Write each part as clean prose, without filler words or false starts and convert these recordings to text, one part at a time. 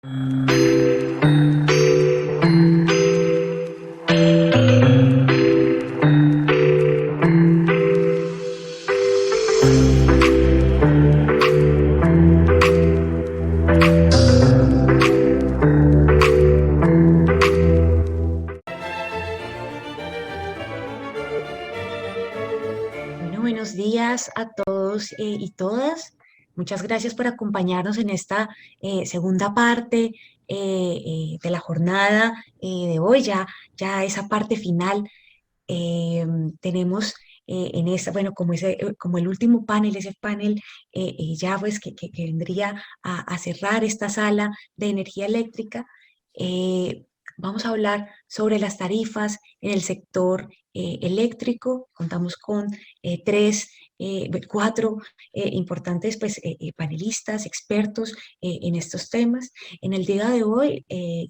Bueno, buenos días a todos y todas. Muchas gracias por acompañarnos en esta segunda parte de la jornada de hoy, ya esa parte final. Eh, Tenemos en esta, bueno, como el último panel, ese panel ya pues que vendría a cerrar esta sala de energía eléctrica. eh, Vamos a hablar sobre las tarifas en el sector eléctrico. Contamos con cuatro importantes pues, panelistas, expertos en estos temas. En el día de hoy,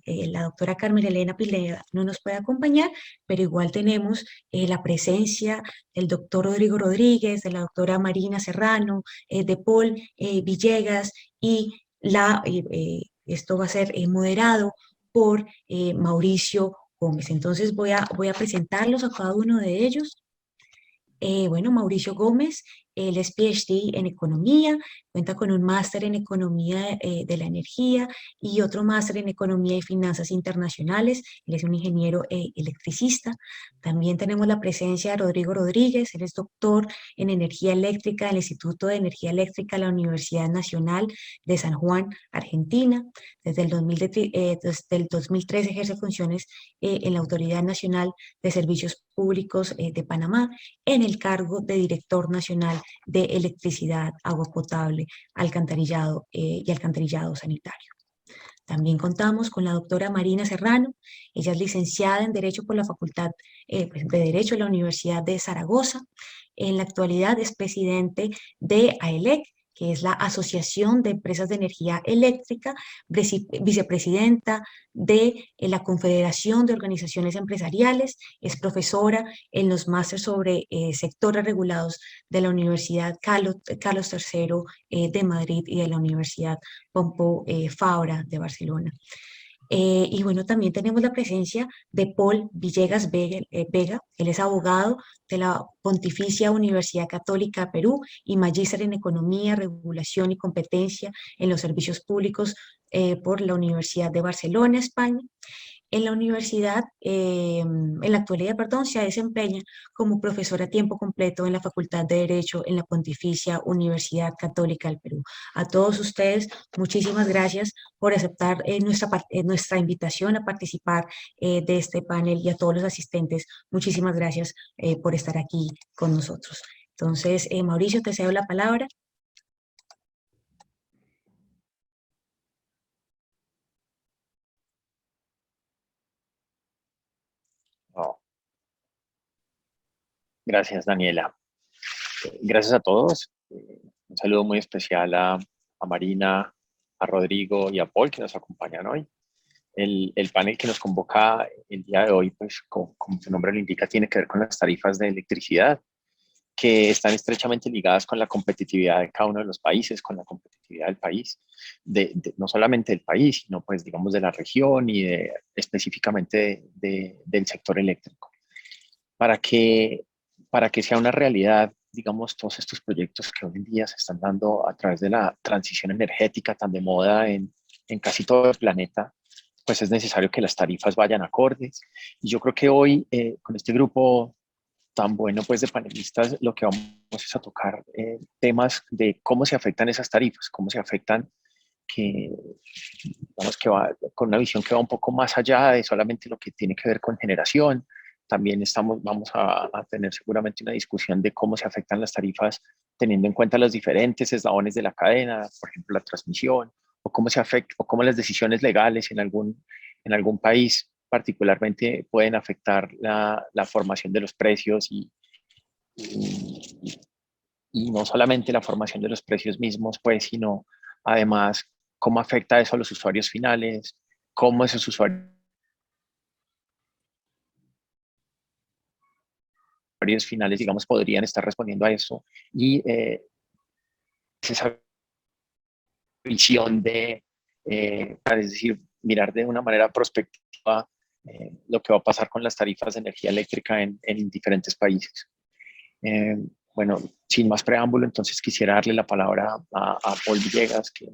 la doctora Carmen Elena Pileda no nos puede acompañar, pero igual tenemos la presencia del doctor Rodrigo Rodríguez, de la doctora Marina Serrano, de Paul Villegas y esto va a ser moderado por Mauricio Gómez. Entonces voy a presentarlos a cada uno de ellos. Bueno, Mauricio Gómez, él es PhD en economía, cuenta con un máster en economía de la energía y otro máster en economía y finanzas internacionales. Él es un ingeniero electricista. También tenemos la presencia de Rodrigo Rodríguez, él es doctor en energía eléctrica del Instituto de Energía Eléctrica de la Universidad Nacional de San Juan, Argentina. Desde el 2003 ejerce funciones en la Autoridad Nacional de Servicios Públicos de Panamá en el cargo de Director Nacional de Electricidad, Agua Potable, Alcantarillado y Alcantarillado Sanitario. También contamos con la doctora Marina Serrano. Ella es licenciada en Derecho por la Facultad pues, de Derecho de la Universidad de Zaragoza. En la actualidad es presidente de AELEC, que es la Asociación de Empresas de Energía Eléctrica, vicepresidenta de la Confederación de Organizaciones Empresariales, es profesora en los másteres sobre sectores regulados de la Universidad Carlos III de Madrid y de la Universidad Pompeu Fabra de Barcelona. Y bueno, también tenemos la presencia de Paul Villegas Vega. Él es abogado de la Pontificia Universidad Católica de Perú y magíster en Economía, Regulación y Competencia en los Servicios Públicos por la Universidad de Barcelona, España. En la universidad, en la actualidad, perdón, se desempeña como profesora a tiempo completo en la Facultad de Derecho en la Pontificia Universidad Católica del Perú. A todos ustedes, muchísimas gracias por aceptar nuestra invitación a participar de este panel y a todos los asistentes, muchísimas gracias por estar aquí con nosotros. Entonces, Mauricio, te cedo la palabra. Oh, gracias, Daniela. Gracias a todos. Un saludo muy especial a Marina, a Rodrigo y a Paul que nos acompañan hoy. El panel que nos convoca el día de hoy, pues como su nombre lo indica, tiene que ver con las tarifas de electricidad, que están estrechamente ligadas con la competitividad de cada uno de los países, con la competitividad del país, no solamente del país, sino pues digamos de la región y específicamente del sector eléctrico. Para que, para que sea una realidad, digamos, todos estos proyectos que hoy en día se están dando a través de la transición energética tan de moda en casi todo el planeta, pues es necesario que las tarifas vayan acordes. Y yo creo que hoy, con este grupo tan bueno pues de panelistas, lo que vamos es a tocar temas de cómo se afectan esas tarifas, cómo se afectan, que digamos que va con una visión que va un poco más allá de solamente lo que tiene que ver con generación. También vamos a tener seguramente una discusión de cómo se afectan las tarifas teniendo en cuenta los diferentes eslabones de la cadena, por ejemplo, la transmisión, o cómo se afecta, o cómo las decisiones legales en algún país particularmente pueden afectar la formación de los precios y, y no solamente la formación de los precios mismos, pues, sino además cómo afecta eso a los usuarios finales, cómo esos usuarios finales, digamos, podrían estar respondiendo a eso y esa visión es decir, mirar de una manera prospectiva lo que va a pasar con las tarifas de energía eléctrica en diferentes países. Eh, bueno, sin más preámbulo, entonces quisiera darle la palabra a Paul Villegas, que,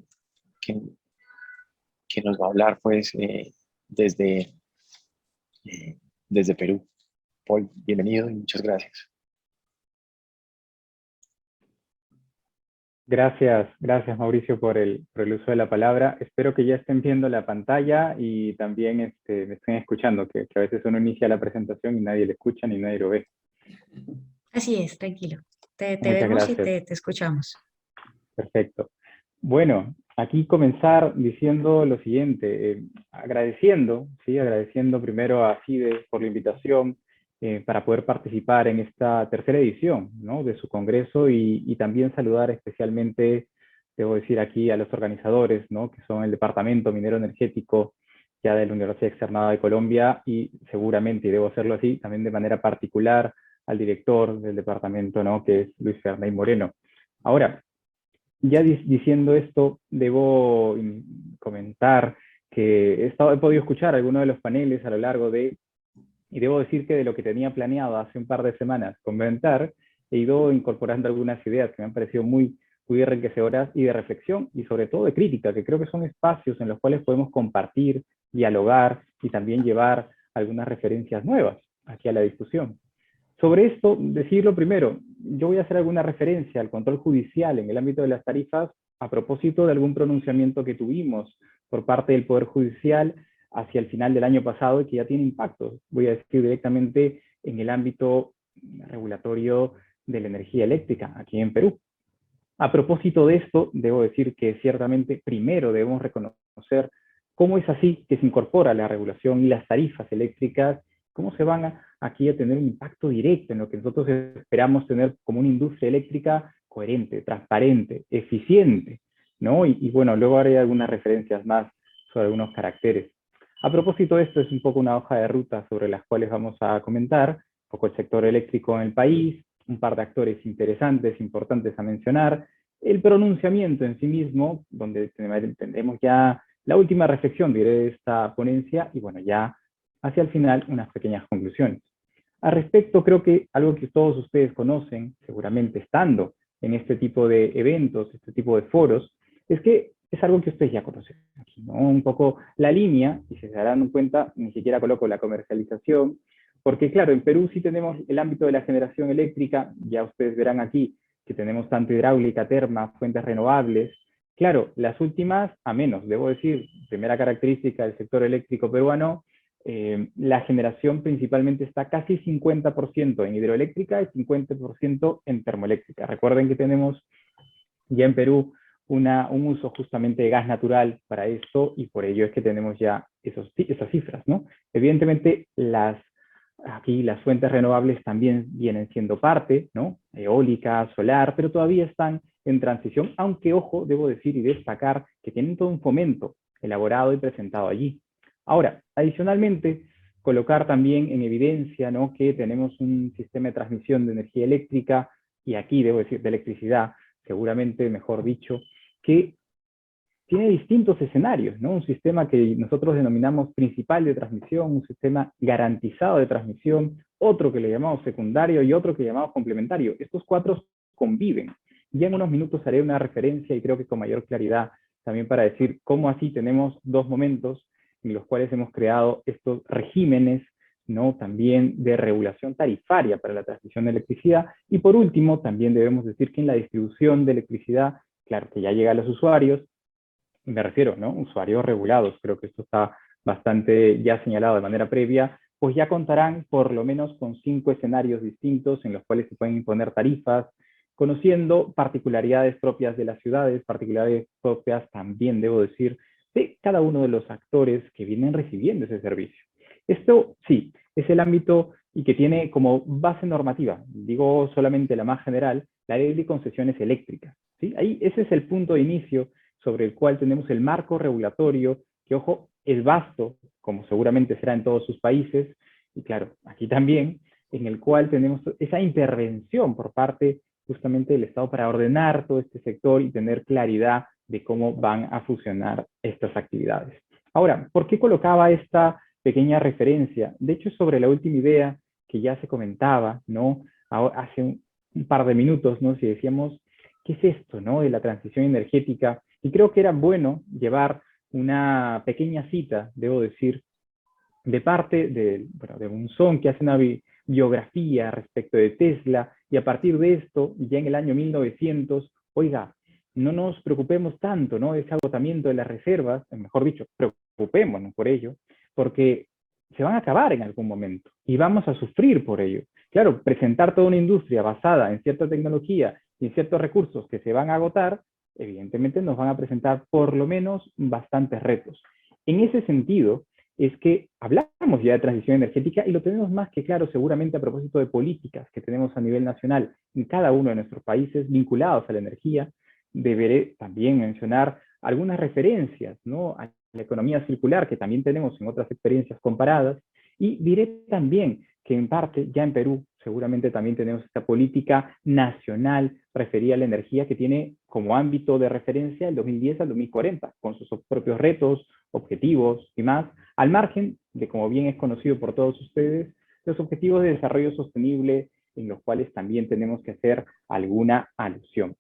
que nos va a hablar pues desde, desde Perú. Paul, bienvenido y muchas gracias. Gracias Mauricio por el uso de la palabra. Espero que ya estén viendo la pantalla y también me estén escuchando, que a veces uno inicia la presentación y nadie le escucha ni nadie lo ve. Así es, tranquilo. Te Muchas vemos y gracias. te escuchamos. Perfecto. Bueno, aquí comenzar diciendo lo siguiente, agradeciendo primero a CIDE por la invitación para poder participar en esta tercera edición, ¿no?, de su congreso y también saludar especialmente, debo decir aquí, a los organizadores, ¿no?, que son el Departamento Minero Energético ya de la Universidad Externada de Colombia y seguramente, y debo hacerlo así, también de manera particular al director del departamento, ¿no?, que es Luis Ferney Moreno. Ahora, ya diciendo esto, debo comentar que he podido escuchar algunos de los paneles a lo largo y debo decir que de lo que tenía planeado hace un par de semanas comentar, he ido incorporando algunas ideas que me han parecido muy enriquecedoras y de reflexión y sobre todo de crítica, que creo que son espacios en los cuales podemos compartir, dialogar y también llevar algunas referencias nuevas aquí a la discusión. Sobre esto, decirlo primero, yo voy a hacer alguna referencia al control judicial en el ámbito de las tarifas a propósito de algún pronunciamiento que tuvimos por parte del Poder Judicial hacia el final del año pasado y que ya tiene impactos, voy a decir directamente en el ámbito regulatorio de la energía eléctrica aquí en Perú. A propósito de esto, debo decir que ciertamente primero debemos reconocer cómo es así que se incorpora la regulación y las tarifas eléctricas, cómo se van aquí a tener un impacto directo en lo que nosotros esperamos tener como una industria eléctrica coherente, transparente, eficiente, ¿no? Y bueno, luego haré algunas referencias más sobre algunos caracteres. A propósito de esto, es un poco una hoja de ruta sobre las cuales vamos a comentar, un poco el sector eléctrico en el país, un par de actores interesantes, importantes a mencionar, el pronunciamiento en sí mismo, donde tendremos ya la última reflexión, diré, de esta ponencia, y bueno, ya hacia el final unas pequeñas conclusiones. Al respecto, creo que algo que todos ustedes conocen, seguramente estando en este tipo de eventos, este tipo de foros, es que es algo que ustedes ya conocen aquí, ¿no? Un poco la línea, y si se darán cuenta, ni siquiera coloco la comercialización, porque claro, en Perú sí tenemos el ámbito de la generación eléctrica, ya ustedes verán aquí que tenemos tanto hidráulica, terma, fuentes renovables. Claro, las últimas a menos, debo decir, primera característica del sector eléctrico peruano, la generación principalmente está casi 50% en hidroeléctrica y 50% en termoeléctrica. Recuerden que tenemos ya en Perú un uso justamente de gas natural para esto y por ello es que tenemos ya esas cifras, ¿no? Evidentemente aquí las fuentes renovables también vienen siendo parte, ¿no? Eólica, solar, pero todavía están en transición, aunque, ojo, debo decir y destacar que tienen todo un fomento elaborado y presentado allí. Ahora, adicionalmente, colocar también en evidencia, ¿no?, que tenemos un sistema de transmisión de energía eléctrica, y aquí debo decir de electricidad, seguramente mejor dicho, que tiene distintos escenarios, ¿no? Un sistema que nosotros denominamos principal de transmisión, un sistema garantizado de transmisión, otro que le llamamos secundario y otro que llamamos complementario. Estos cuatro conviven. Ya en unos minutos haré una referencia y creo que con mayor claridad también para decir cómo así tenemos dos momentos en los cuales hemos creado estos regímenes, ¿no?, también de regulación tarifaria para la transmisión de electricidad. Y por último, también debemos decir que en la distribución de electricidad, claro que ya llega a los usuarios, me refiero, ¿no?, usuarios regulados, creo que esto está bastante ya señalado de manera previa, pues ya contarán por lo menos con 5 escenarios distintos en los cuales se pueden imponer tarifas, conociendo particularidades propias de las ciudades, particularidades propias también, debo decir, de cada uno de los actores que vienen recibiendo ese servicio. Esto sí, es el ámbito y que tiene como base normativa, digo solamente la más general, la ley de concesiones eléctricas, ¿sí? Ahí ese es el punto de inicio sobre el cual tenemos el marco regulatorio, que, ojo, es vasto, como seguramente será en todos sus países, y claro, aquí también, en el cual tenemos esa intervención por parte justamente del Estado para ordenar todo este sector y tener claridad de cómo van a fusionar estas actividades. Ahora, ¿por qué colocaba esta pequeña referencia? De hecho, sobre la última idea que ya se comentaba, ¿no? Hace un par de minutos, ¿no? Si decíamos, ¿qué es esto, no? De la transición energética. Y creo que era bueno llevar una pequeña cita, debo decir, de parte de Monzón, que hace una biografía respecto de Tesla, y a partir de esto, ya en el año 1900, oiga, no nos preocupemos tanto, ¿no? De ese agotamiento de las reservas, mejor dicho, preocupémonos por ello, porque se van a acabar en algún momento y vamos a sufrir por ello. Claro, presentar toda una industria basada en cierta tecnología y en ciertos recursos que se van a agotar, evidentemente nos van a presentar por lo menos bastantes retos. En ese sentido, es que hablamos ya de transición energética y lo tenemos más que claro seguramente a propósito de políticas que tenemos a nivel nacional en cada uno de nuestros países vinculados a la energía. Deberé también mencionar algunas referencias, ¿no?, a la economía circular que también tenemos en otras experiencias comparadas, y diré también que en parte ya en Perú seguramente también tenemos esta política nacional referida a la energía que tiene como ámbito de referencia el 2010 al 2040, con sus propios retos, objetivos y más, al margen de, como bien es conocido por todos ustedes, los objetivos de desarrollo sostenible en los cuales también tenemos que hacer alguna alusión.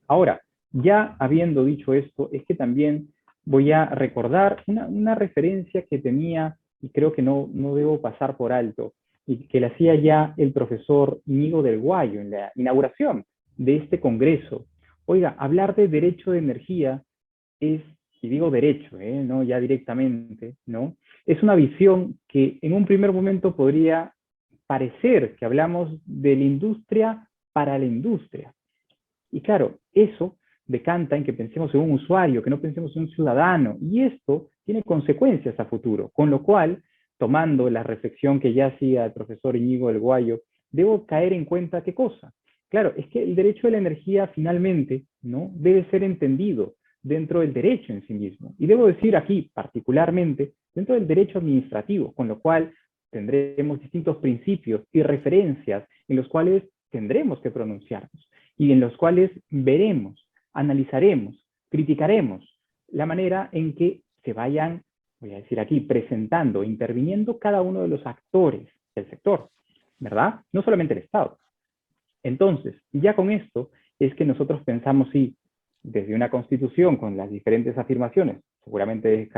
Ahora, ya habiendo dicho esto, es que también voy a recordar una referencia que tenía y creo que no debo pasar por alto, y que la hacía ya el profesor Íñigo del Guayo en la inauguración de este congreso. Oiga, hablar de derecho de energía es, y digo derecho, no ya directamente, ¿no? Es una visión que en un primer momento podría parecer que hablamos de la industria para la industria. Y claro, eso decanta en que pensemos en un usuario, que no pensemos en un ciudadano, y esto tiene consecuencias a futuro, con lo cual, tomando la reflexión que ya hacía el profesor Íñigo del Guayo, debo caer en cuenta qué cosa. Claro, es que el derecho de la energía finalmente, ¿no?, debe ser entendido dentro del derecho en sí mismo. Y debo decir aquí, particularmente, dentro del derecho administrativo, con lo cual tendremos distintos principios y referencias en los cuales tendremos que pronunciarnos y en los cuales veremos, analizaremos, criticaremos la manera en que se vayan, voy a decir aquí, presentando, interviniendo cada uno de los actores del sector, ¿verdad? No solamente el Estado. Entonces, ya con esto es que nosotros pensamos, sí, desde una constitución con las diferentes afirmaciones, seguramente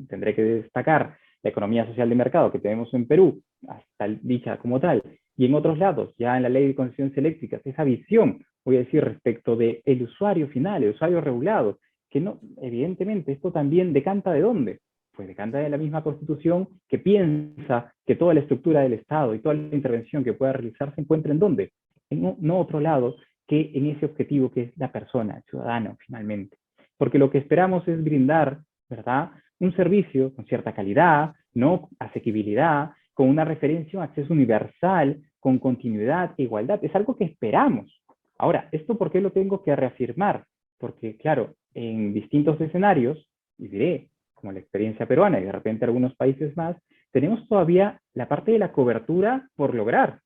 tendré que destacar la economía social de mercado que tenemos en Perú, hasta dicha como tal, y en otros lados, ya en la ley de concesiones eléctricas, esa visión, voy a decir, respecto del usuario final, el usuario regulado, que no, evidentemente, esto también decanta ¿de dónde? Pues decanta de la misma Constitución, que piensa que toda la estructura del Estado y toda la intervención que pueda realizar se encuentra ¿en dónde? En no otro lado que en ese objetivo que es la persona, el ciudadano, finalmente. Porque lo que esperamos es brindar, ¿verdad?, un servicio con cierta calidad, no asequibilidad, con una referencia, un acceso universal, con continuidad e igualdad. Es algo que esperamos. Ahora, ¿esto por qué lo tengo que reafirmar? Porque, claro, en distintos escenarios, y diré, como la experiencia peruana y de repente algunos países más, tenemos todavía la parte de la cobertura por lograr.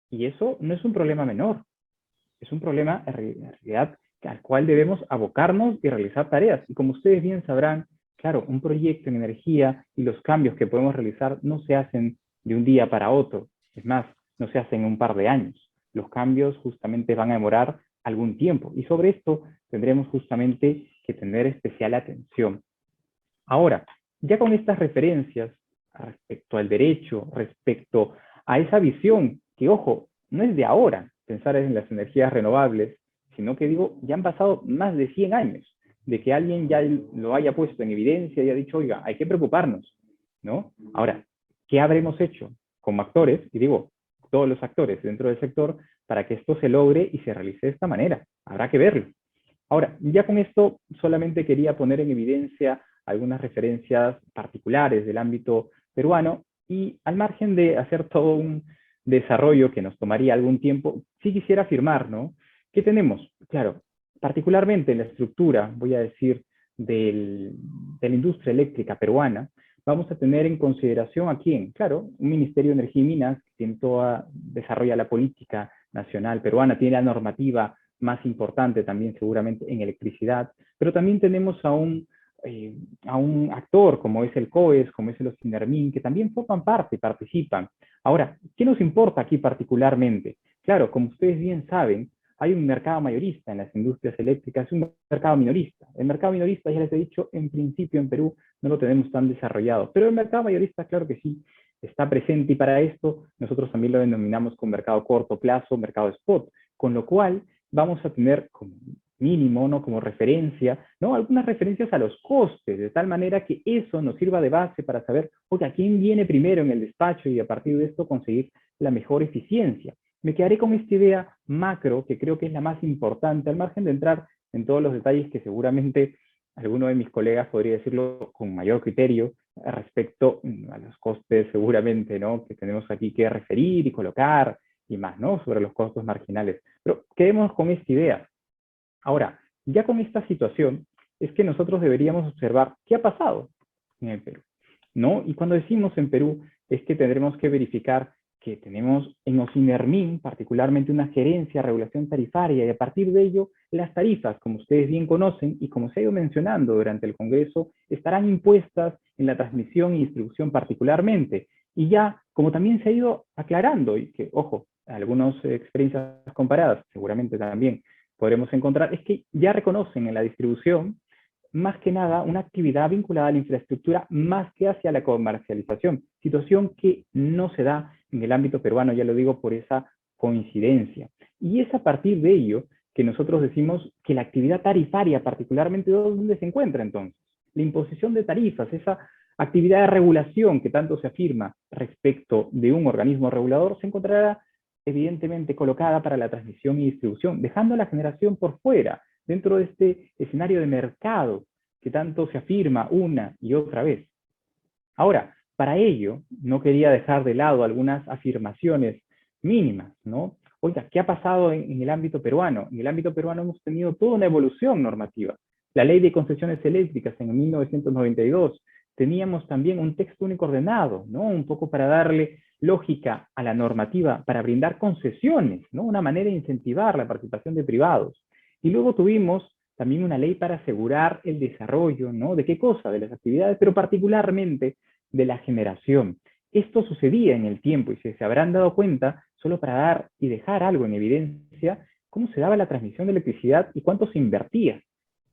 Y eso no es un problema menor. Es un problema, en realidad, al cual debemos abocarnos y realizar tareas. Y como ustedes bien sabrán, claro, un proyecto en energía y los cambios que podemos realizar no se hacen de un día para otro. Es más, no se hacen en un par de años. Los cambios justamente van a demorar algún tiempo. Y sobre esto tendremos justamente que tener especial atención. Ahora, ya con estas referencias respecto al derecho, respecto a esa visión, que ojo, no es de ahora pensar en las energías renovables, sino que digo, ya han pasado más de 100 años de que alguien ya lo haya puesto en evidencia y haya dicho, oiga, hay que preocuparnos, ¿no? Ahora, ¿qué habremos hecho como actores? Y digo, todos los actores dentro del sector, para que esto se logre y se realice de esta manera. Habrá que verlo. Ahora, ya con esto solamente quería poner en evidencia algunas referencias particulares del ámbito peruano y al margen de hacer todo un desarrollo que nos tomaría algún tiempo, sí quisiera afirmar, ¿no?, que tenemos, claro, particularmente en la estructura, voy a decir, de la industria eléctrica peruana, vamos a tener en consideración a quién, claro, un Ministerio de Energía y Minas que desarrolla la política nacional peruana, tiene la normativa más importante también seguramente en electricidad, pero también tenemos a un actor como es el COES, como es el OSINERMIN, que también forman parte y participan. Ahora, ¿qué nos importa aquí particularmente? Claro, como ustedes bien saben, hay un mercado mayorista en las industrias eléctricas, un mercado minorista. El mercado minorista, ya les he dicho, en principio en Perú no lo tenemos tan desarrollado, pero el mercado mayorista, claro que sí, está presente y para esto nosotros también lo denominamos como mercado corto plazo, mercado spot, con lo cual vamos a tener como mínimo, ¿no? Como referencia, ¿no? Algunas referencias a los costes, de tal manera que eso nos sirva de base para saber, oye, ¿a quién viene primero en el despacho? Y a partir de esto conseguir la mejor eficiencia. Me quedaré con esta idea macro, que creo que es la más importante, al margen de entrar en todos los detalles que seguramente alguno de mis colegas podría decirlo con mayor criterio respecto a los costes seguramente, ¿no? Que tenemos aquí que referir y colocar y más, ¿no? Sobre los costos marginales. Pero quedemos con esta idea. Ahora, ya con esta situación, es que nosotros deberíamos observar qué ha pasado en el Perú, ¿no? Y cuando decimos en Perú, es que tendremos que verificar que tenemos en OSINERMIN particularmente una gerencia de regulación tarifaria y a partir de ello las tarifas, como ustedes bien conocen y como se ha ido mencionando durante el Congreso, estarán impuestas en la transmisión y distribución particularmente. Y ya, como también se ha ido aclarando, y que, ojo, algunas experiencias comparadas seguramente también podremos encontrar, es que ya reconocen en la distribución más que nada una actividad vinculada a la infraestructura más que hacia la comercialización, situación que no se da en el ámbito peruano, ya lo digo por esa coincidencia. Y es a partir de ello que nosotros decimos que la actividad tarifaria, particularmente, ¿dónde se encuentra entonces? La imposición de tarifas, esa actividad de regulación que tanto se afirma respecto de un organismo regulador, se encontrará evidentemente colocada para la transmisión y distribución, dejando la generación por fuera, dentro de este escenario de mercado que tanto se afirma una y otra vez. Ahora, para ello, no quería dejar de lado algunas afirmaciones mínimas, ¿no? Oiga, ¿qué ha pasado en el ámbito peruano? En el ámbito peruano hemos tenido toda una evolución normativa. La ley de concesiones eléctricas en 1992, teníamos también un texto único ordenado, ¿no? Un poco para darle lógica a la normativa, para brindar concesiones, ¿no? Una manera de incentivar la participación de privados. Y luego tuvimos también una ley para asegurar el desarrollo, ¿no? ¿De qué cosa? De las actividades, pero particularmente de la generación. Esto sucedía en el tiempo y se habrán dado cuenta, solo para dar y dejar algo en evidencia, cómo se daba la transmisión de electricidad y cuánto se invertía,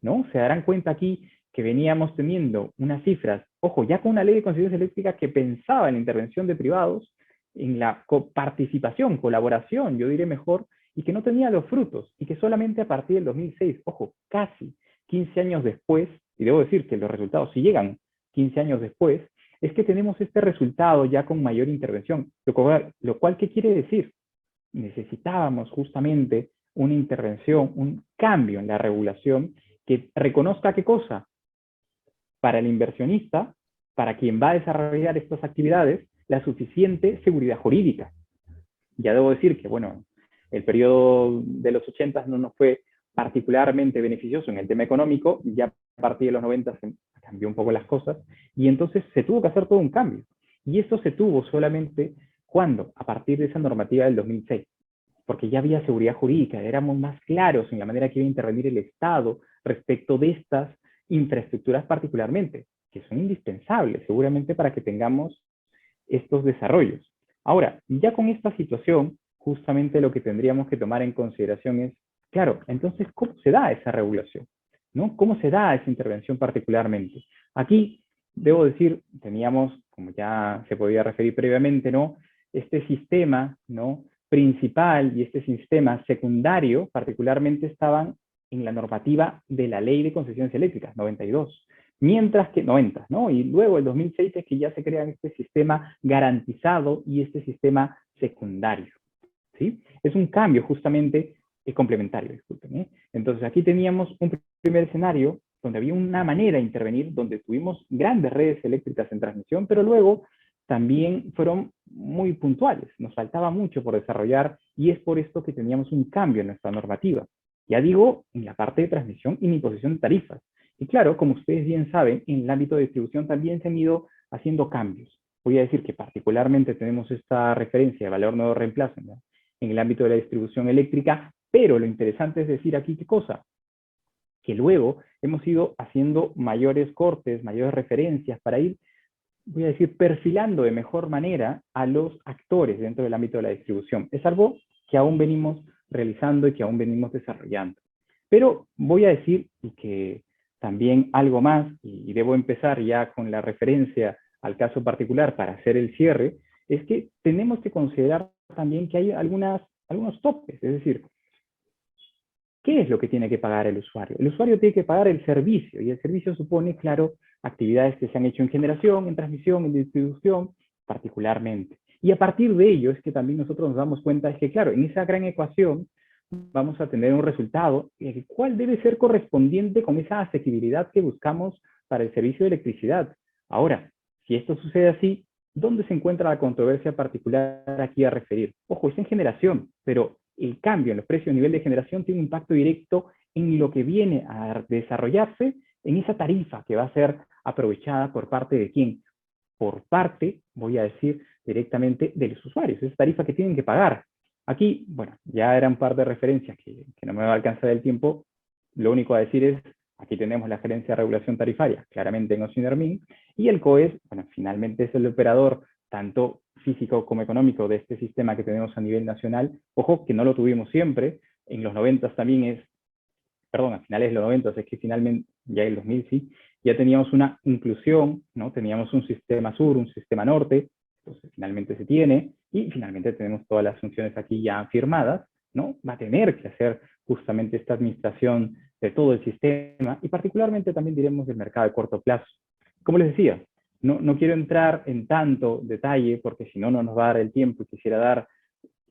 ¿no? Se darán cuenta aquí que veníamos teniendo unas cifras, ojo, ya con una ley de concesiones eléctricas que pensaba en la intervención de privados, en la participación, colaboración, yo diré mejor, y que no tenía los frutos, y que solamente a partir del 2006, ojo, casi 15 años después, y debo decir que los resultados sí llegan 15 años después, es que tenemos este resultado ya con mayor intervención. Lo cual ¿qué quiere decir? Necesitábamos justamente una intervención, un cambio en la regulación que reconozca qué cosa. Para el inversionista, para quien va a desarrollar estas actividades, la suficiente seguridad jurídica. Ya debo decir que, bueno, el periodo de los 80 no nos fue particularmente beneficioso en el tema económico, ya a partir de los 90 se cambió un poco las cosas, y entonces se tuvo que hacer todo un cambio. Y esto se tuvo solamente cuando, a partir de esa normativa del 2006, porque ya había seguridad jurídica, éramos más claros en la manera que iba a intervenir el Estado respecto de estas infraestructuras particularmente, que son indispensables seguramente para que tengamos estos desarrollos. Ahora, ya con esta situación, justamente lo que tendríamos que tomar en consideración es, claro, entonces, ¿cómo se da esa regulación? ¿No? ¿Cómo se da esa intervención particularmente? Aquí, debo decir, teníamos, como ya se podía referir previamente, ¿no? Este sistema, ¿no? Principal y este sistema secundario, particularmente estaban en la normativa de la Ley de Concesiones Eléctricas, 92. Mientras que 90, ¿no? Y luego el 2006 es que ya se crea este sistema garantizado y este sistema secundario, ¿sí? Es un cambio justamente complementario, disculpen, ¿eh? Entonces aquí teníamos un primer escenario donde había una manera de intervenir, donde tuvimos grandes redes eléctricas en transmisión, pero luego también fueron muy puntuales, nos faltaba mucho por desarrollar y es por esto que teníamos un cambio en nuestra normativa. Ya digo, en la parte de transmisión y en imposición de tarifas. Y claro, como ustedes bien saben, en el ámbito de distribución también se han ido haciendo cambios. Voy a decir que particularmente tenemos esta referencia de valor nuevo reemplazo, ¿no? En el ámbito de la distribución eléctrica, Pero lo interesante es decir aquí, ¿qué cosa? Que luego hemos ido haciendo mayores cortes, mayores referencias para ir, voy a decir, perfilando de mejor manera a los actores dentro del ámbito de la distribución. Es algo que aún venimos realizando y que aún venimos desarrollando. Pero voy a decir, y que también algo más, y debo empezar ya con la referencia al caso particular para hacer el cierre, es que tenemos que considerar también que hay algunos topes, es decir, ¿qué es lo que tiene que pagar el usuario? El usuario tiene que pagar el servicio, y el servicio supone, claro, actividades que se han hecho en generación, en transmisión, en distribución, particularmente. Y a partir de ello es que también nosotros nos damos cuenta de que, claro, en esa gran ecuación vamos a tener un resultado, el cual debe ser correspondiente con esa asequibilidad que buscamos para el servicio de electricidad. Ahora, si esto sucede así, ¿dónde se encuentra la controversia particular aquí a referir? Ojo, es en generación, pero el cambio en los precios a nivel de generación tiene un impacto directo en lo que viene a desarrollarse en esa tarifa que va a ser aprovechada por parte de quién. Por parte, voy a decir directamente, de los usuarios, esa tarifa que tienen que pagar. Aquí, bueno, ya eran un par de referencias que no me va a alcanzar el tiempo. Lo único a decir es, aquí tenemos la Gerencia de Regulación Tarifaria, claramente en OSINERMIN, y el COES, bueno, finalmente es el operador tanto físico como económico de este sistema que tenemos a nivel nacional. Ojo, que no lo tuvimos siempre, en los 90 también a finales de los 90, es que finalmente, ya en el 2000 sí, ya teníamos una inclusión, ¿no? Teníamos un sistema sur, un sistema norte, entonces finalmente se tiene, y finalmente tenemos todas las funciones aquí ya firmadas, ¿no? Va a tener que hacer justamente esta administración de todo el sistema, y particularmente también diremos del mercado de corto plazo. Como les decía, no quiero entrar en tanto detalle, porque si no, no nos va a dar el tiempo, y quisiera dar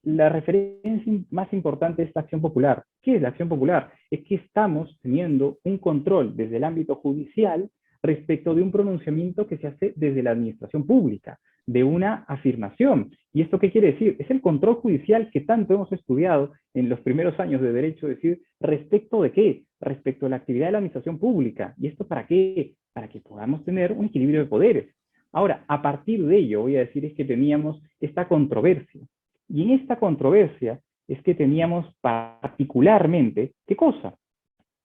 la referencia más importante de esta acción popular. ¿Qué es la acción popular? Es que estamos teniendo un control desde el ámbito judicial respecto de un pronunciamiento que se hace desde la administración pública, de una afirmación. ¿Y esto qué quiere decir? Es el control judicial que tanto hemos estudiado en los primeros años de derecho, decir, ¿respecto de qué? Respecto a la actividad de la administración pública. ¿Y esto para qué? Para que podamos tener un equilibrio de poderes. Ahora, a partir de ello, voy a decir es que teníamos esta controversia. Y en esta controversia es que teníamos particularmente, ¿qué cosa?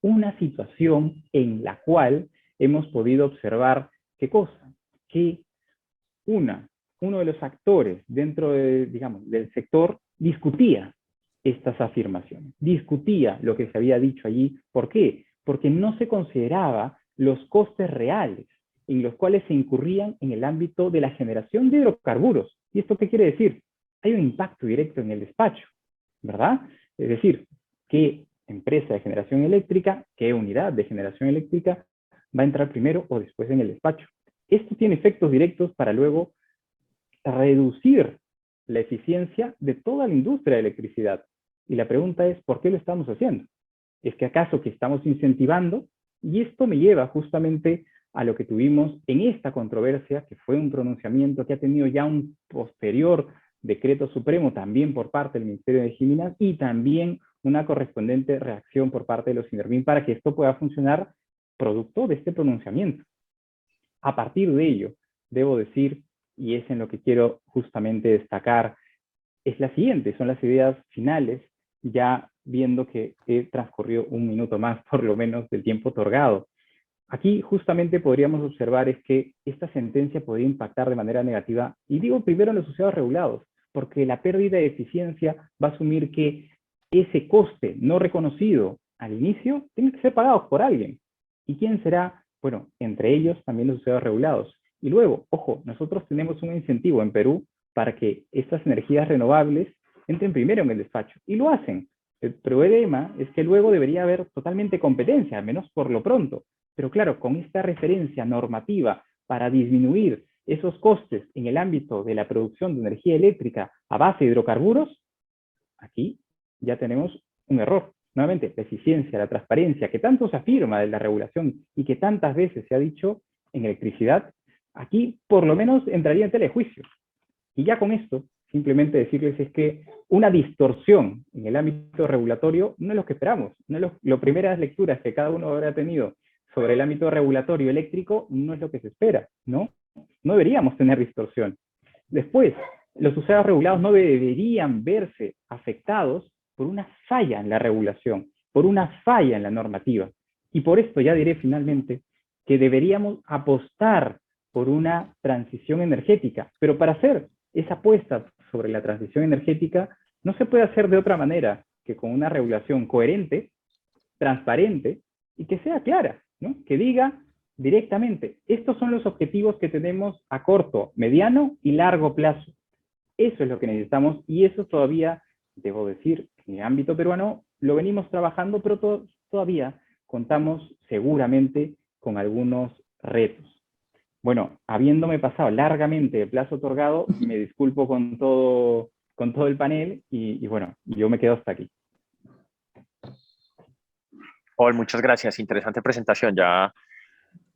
Una situación en la cual hemos podido observar, ¿qué cosa? Que uno de los actores dentro de, digamos, del sector discutía estas afirmaciones, discutía lo que se había dicho allí. ¿Por qué? Porque no se consideraba los costes reales en los cuales se incurrían en el ámbito de la generación de hidrocarburos. ¿Y esto qué quiere decir? Hay un impacto directo en el despacho, ¿verdad? Es decir, qué empresa de generación eléctrica, qué unidad de generación eléctrica va a entrar primero o después en el despacho. Esto tiene efectos directos para luego reducir la eficiencia de toda la industria de electricidad. Y la pregunta es, ¿por qué lo estamos haciendo? ¿Es que acaso que estamos incentivando? Y esto me lleva justamente a lo que tuvimos en esta controversia, que fue un pronunciamiento que ha tenido ya un posterior decreto supremo también por parte del Ministerio de Energía y Minas, y también una correspondiente reacción por parte de los OSINERMIN para que esto pueda funcionar producto de este pronunciamiento. A partir de ello, debo decir, y es en lo que quiero justamente destacar, es la siguiente, son las ideas finales, ya viendo que he transcurrido un minuto más por lo menos del tiempo otorgado. Aquí justamente podríamos observar es que esta sentencia podría impactar de manera negativa, y digo primero en los asociados regulados, porque la pérdida de eficiencia va a asumir que ese coste no reconocido al inicio tiene que ser pagado por alguien. ¿Y quién será? Bueno, entre ellos también los asociados regulados. Y luego, ojo, nosotros tenemos un incentivo en Perú para que estas energías renovables entren primero en el despacho, y lo hacen. El problema es que luego debería haber totalmente competencia, al menos por lo pronto. Pero claro, con esta referencia normativa para disminuir esos costes en el ámbito de la producción de energía eléctrica a base de hidrocarburos, aquí ya tenemos un error. Nuevamente, la eficiencia, la transparencia, que tanto se afirma de la regulación y que tantas veces se ha dicho en electricidad, aquí por lo menos entraría en tela de juicio. Y ya con esto, simplemente decirles es que una distorsión en el ámbito regulatorio no es lo que esperamos. No es las primeras lecturas que cada uno habrá tenido sobre el ámbito regulatorio eléctrico no es lo que se espera, ¿no? No deberíamos tener distorsión. Después, los usuarios regulados no deberían verse afectados por una falla en la regulación, por una falla en la normativa. Y por esto ya diré finalmente que deberíamos apostar por una transición energética. Pero para hacer esa apuesta sobre la transición energética no se puede hacer de otra manera que con una regulación coherente, transparente y que sea clara, ¿no? Que diga directamente, estos son los objetivos que tenemos a corto, mediano y largo plazo. Eso es lo que necesitamos y eso todavía, debo decir, en el ámbito peruano lo venimos trabajando, pero todavía contamos seguramente con algunos retos. Bueno, habiéndome pasado largamente el plazo otorgado, me disculpo con todo el panel y bueno, yo me quedo hasta aquí. Paul, muchas gracias. Interesante presentación. Ya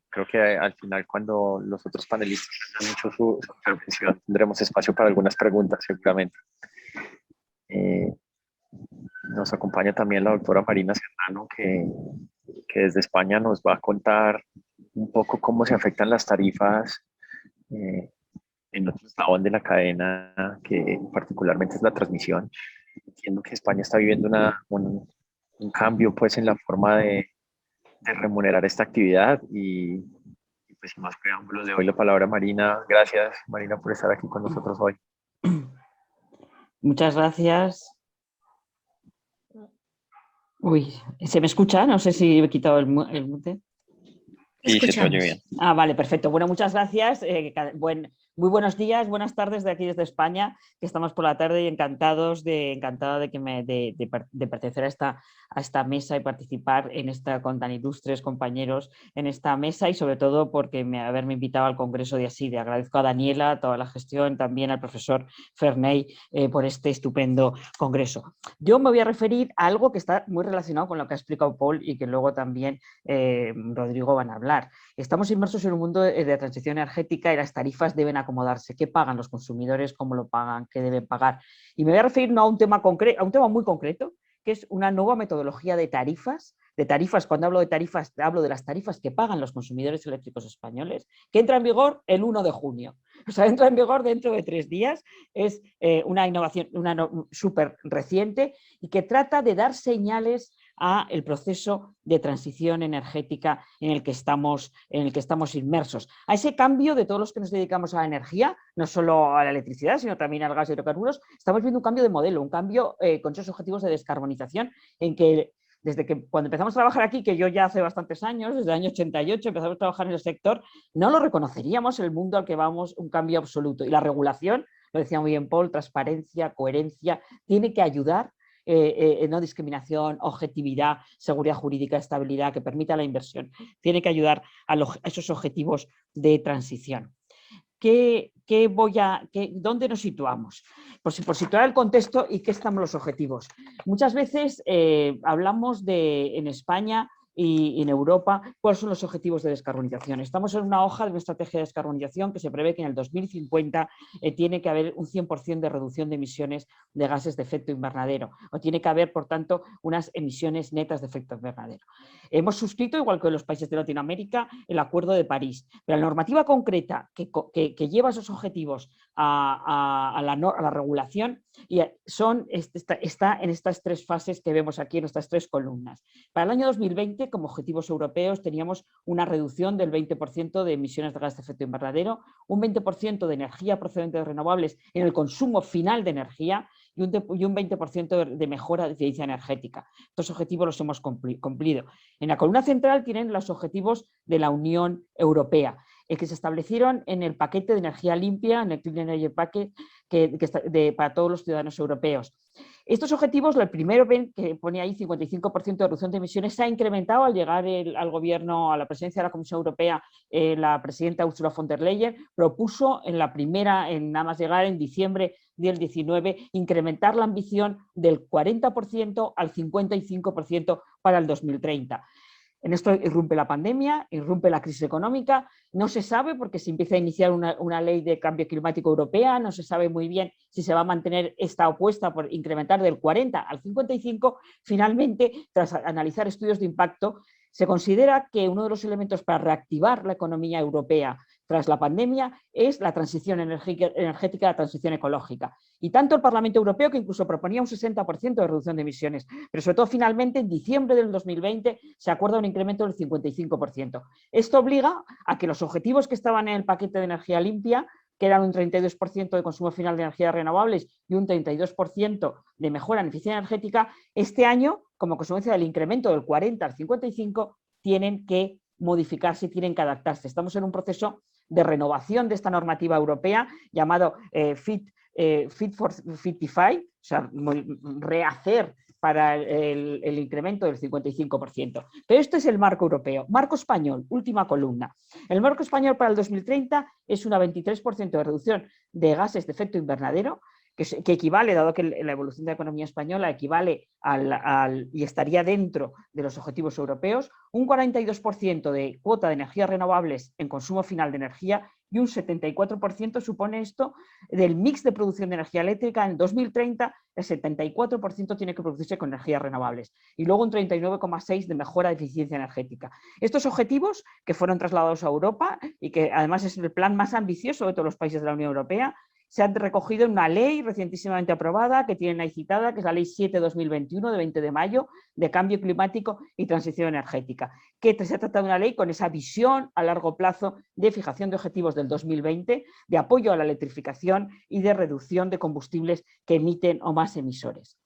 creo que al final, cuando los otros panelistas hayan hecho su intervención, tendremos espacio para algunas preguntas, seguramente. Nos acompaña también la doctora Marina Serrano, que desde España nos va a contar un poco cómo se afectan las tarifas en otro eslabón de la cadena, que particularmente es la transmisión. Entiendo que España está viviendo un cambio pues en la forma de remunerar esta actividad y pues sin más preámbulos le doy la palabra a Marina. Gracias, Marina, por estar aquí con nosotros hoy. Muchas gracias. Uy, ¿se me escucha? No sé si he quitado el mute. Sí, se te oye bien. Ah, vale, perfecto. Bueno, muchas gracias. Muy buenos días, buenas tardes de aquí desde España, que estamos por la tarde y encantada de pertenecer a esta mesa y participar en esta con tan ilustres compañeros en esta mesa y sobre todo porque haberme invitado al Congreso de ASIDE. Agradezco a Daniela, toda la gestión, también al profesor Ferney por este estupendo congreso. Yo me voy a referir a algo que está muy relacionado con lo que ha explicado Paul y que luego también Rodrigo van a hablar. Estamos inmersos en un mundo de transición energética y las tarifas deben acomodarse. ¿Qué pagan los consumidores? ¿Cómo lo pagan? ¿Qué deben pagar? Y me voy a referir no a un tema concreto, a un tema muy concreto, que es una nueva metodología de tarifas. Cuando hablo de tarifas, hablo de las tarifas que pagan los consumidores eléctricos españoles, que entra en vigor el 1 de junio. O sea, entra en vigor dentro de 3 días. Es una innovación súper reciente y que trata de dar señales a el proceso de transición energética en el que estamos inmersos, a ese cambio de todos los que nos dedicamos a la energía, no solo a la electricidad, sino también al gas y hidrocarburos. Estamos viendo un cambio de modelo, un cambio con esos objetivos de descarbonización en que desde que cuando empezamos a trabajar aquí, que yo ya hace bastantes años, desde el año 88 empezamos a trabajar en el sector, no lo reconoceríamos el mundo al que vamos, un cambio absoluto. Y la regulación, lo decía muy bien Paul, transparencia, coherencia, tiene que ayudar. No discriminación, objetividad, seguridad jurídica, estabilidad, que permita la inversión. Tiene que ayudar a esos objetivos de transición. ¿Dónde nos situamos? Pues por situar el contexto y qué estamos los objetivos. Muchas veces hablamos en España y en Europa, ¿cuáles son los objetivos de descarbonización? Estamos en una hoja de una estrategia de descarbonización que se prevé que en el 2050 tiene que haber un 100% de reducción de emisiones de gases de efecto invernadero, o tiene que haber, por tanto, unas emisiones netas de efecto invernadero. Hemos suscrito, igual que los países de Latinoamérica, el Acuerdo de París, pero la normativa concreta que lleva esos objetivos a la regulación está en estas 3 fases que vemos aquí, en estas 3 columnas. Para el año 2020, como objetivos europeos, teníamos una reducción del 20% de emisiones de gases de efecto invernadero, un 20% de energía procedente de renovables en el consumo final de energía y un 20% de mejora de eficiencia energética. Estos objetivos los hemos cumplido. En la columna central tienen los objetivos de la Unión Europea, que se establecieron en el paquete de energía limpia, en el Clean Energy Package, para todos los ciudadanos europeos. Estos objetivos, el primero ven que pone ahí 55% de reducción de emisiones, se ha incrementado al llegar al gobierno, a la presidencia de la Comisión Europea, la presidenta Ursula von der Leyen propuso nada más llegar en diciembre del 19, incrementar la ambición del 40% al 55% para el 2030. En esto irrumpe la pandemia, irrumpe la crisis económica, no se sabe porque se empieza a iniciar una ley de cambio climático europea, no se sabe muy bien si se va a mantener esta apuesta por incrementar del 40 al 55. Finalmente, tras analizar estudios de impacto, se considera que uno de los elementos para reactivar la economía europea tras la pandemia es la transición energética, la transición ecológica. Y tanto el Parlamento Europeo, que incluso proponía un 60% de reducción de emisiones, pero sobre todo finalmente en diciembre del 2020 se acuerda un incremento del 55%. Esto obliga a que los objetivos que estaban en el paquete de energía limpia, que eran un 32% de consumo final de energías renovables y un 32% de mejora en eficiencia energética, este año, como consecuencia del incremento del 40 al 55, tienen que modificarse, tienen que adaptarse. Estamos en un proceso de renovación de esta normativa europea llamado Fit for 55, o sea, rehacer para el incremento del 55%. Pero esto es el marco europeo. Marco español, última columna. El marco español para el 2030 es una 23% de reducción de gases de efecto invernadero, que equivale, dado que la evolución de la economía española equivale y estaría dentro de los objetivos europeos, un 42% de cuota de energías renovables en consumo final de energía y un 74% supone esto del mix de producción de energía eléctrica. En 2030 el 74% tiene que producirse con energías renovables y luego un 39,6% de mejora de eficiencia energética. Estos objetivos que fueron trasladados a Europa y que además es el plan más ambicioso de todos los países de la Unión Europea, se han recogido en una ley recientísimamente aprobada que tienen ahí citada, que es la Ley 7/2021 de 20 de mayo de Cambio Climático y Transición Energética, que se trata de una ley con esa visión a largo plazo de fijación de objetivos del 2020, de apoyo a la electrificación y de reducción de combustibles que emiten o más emisores.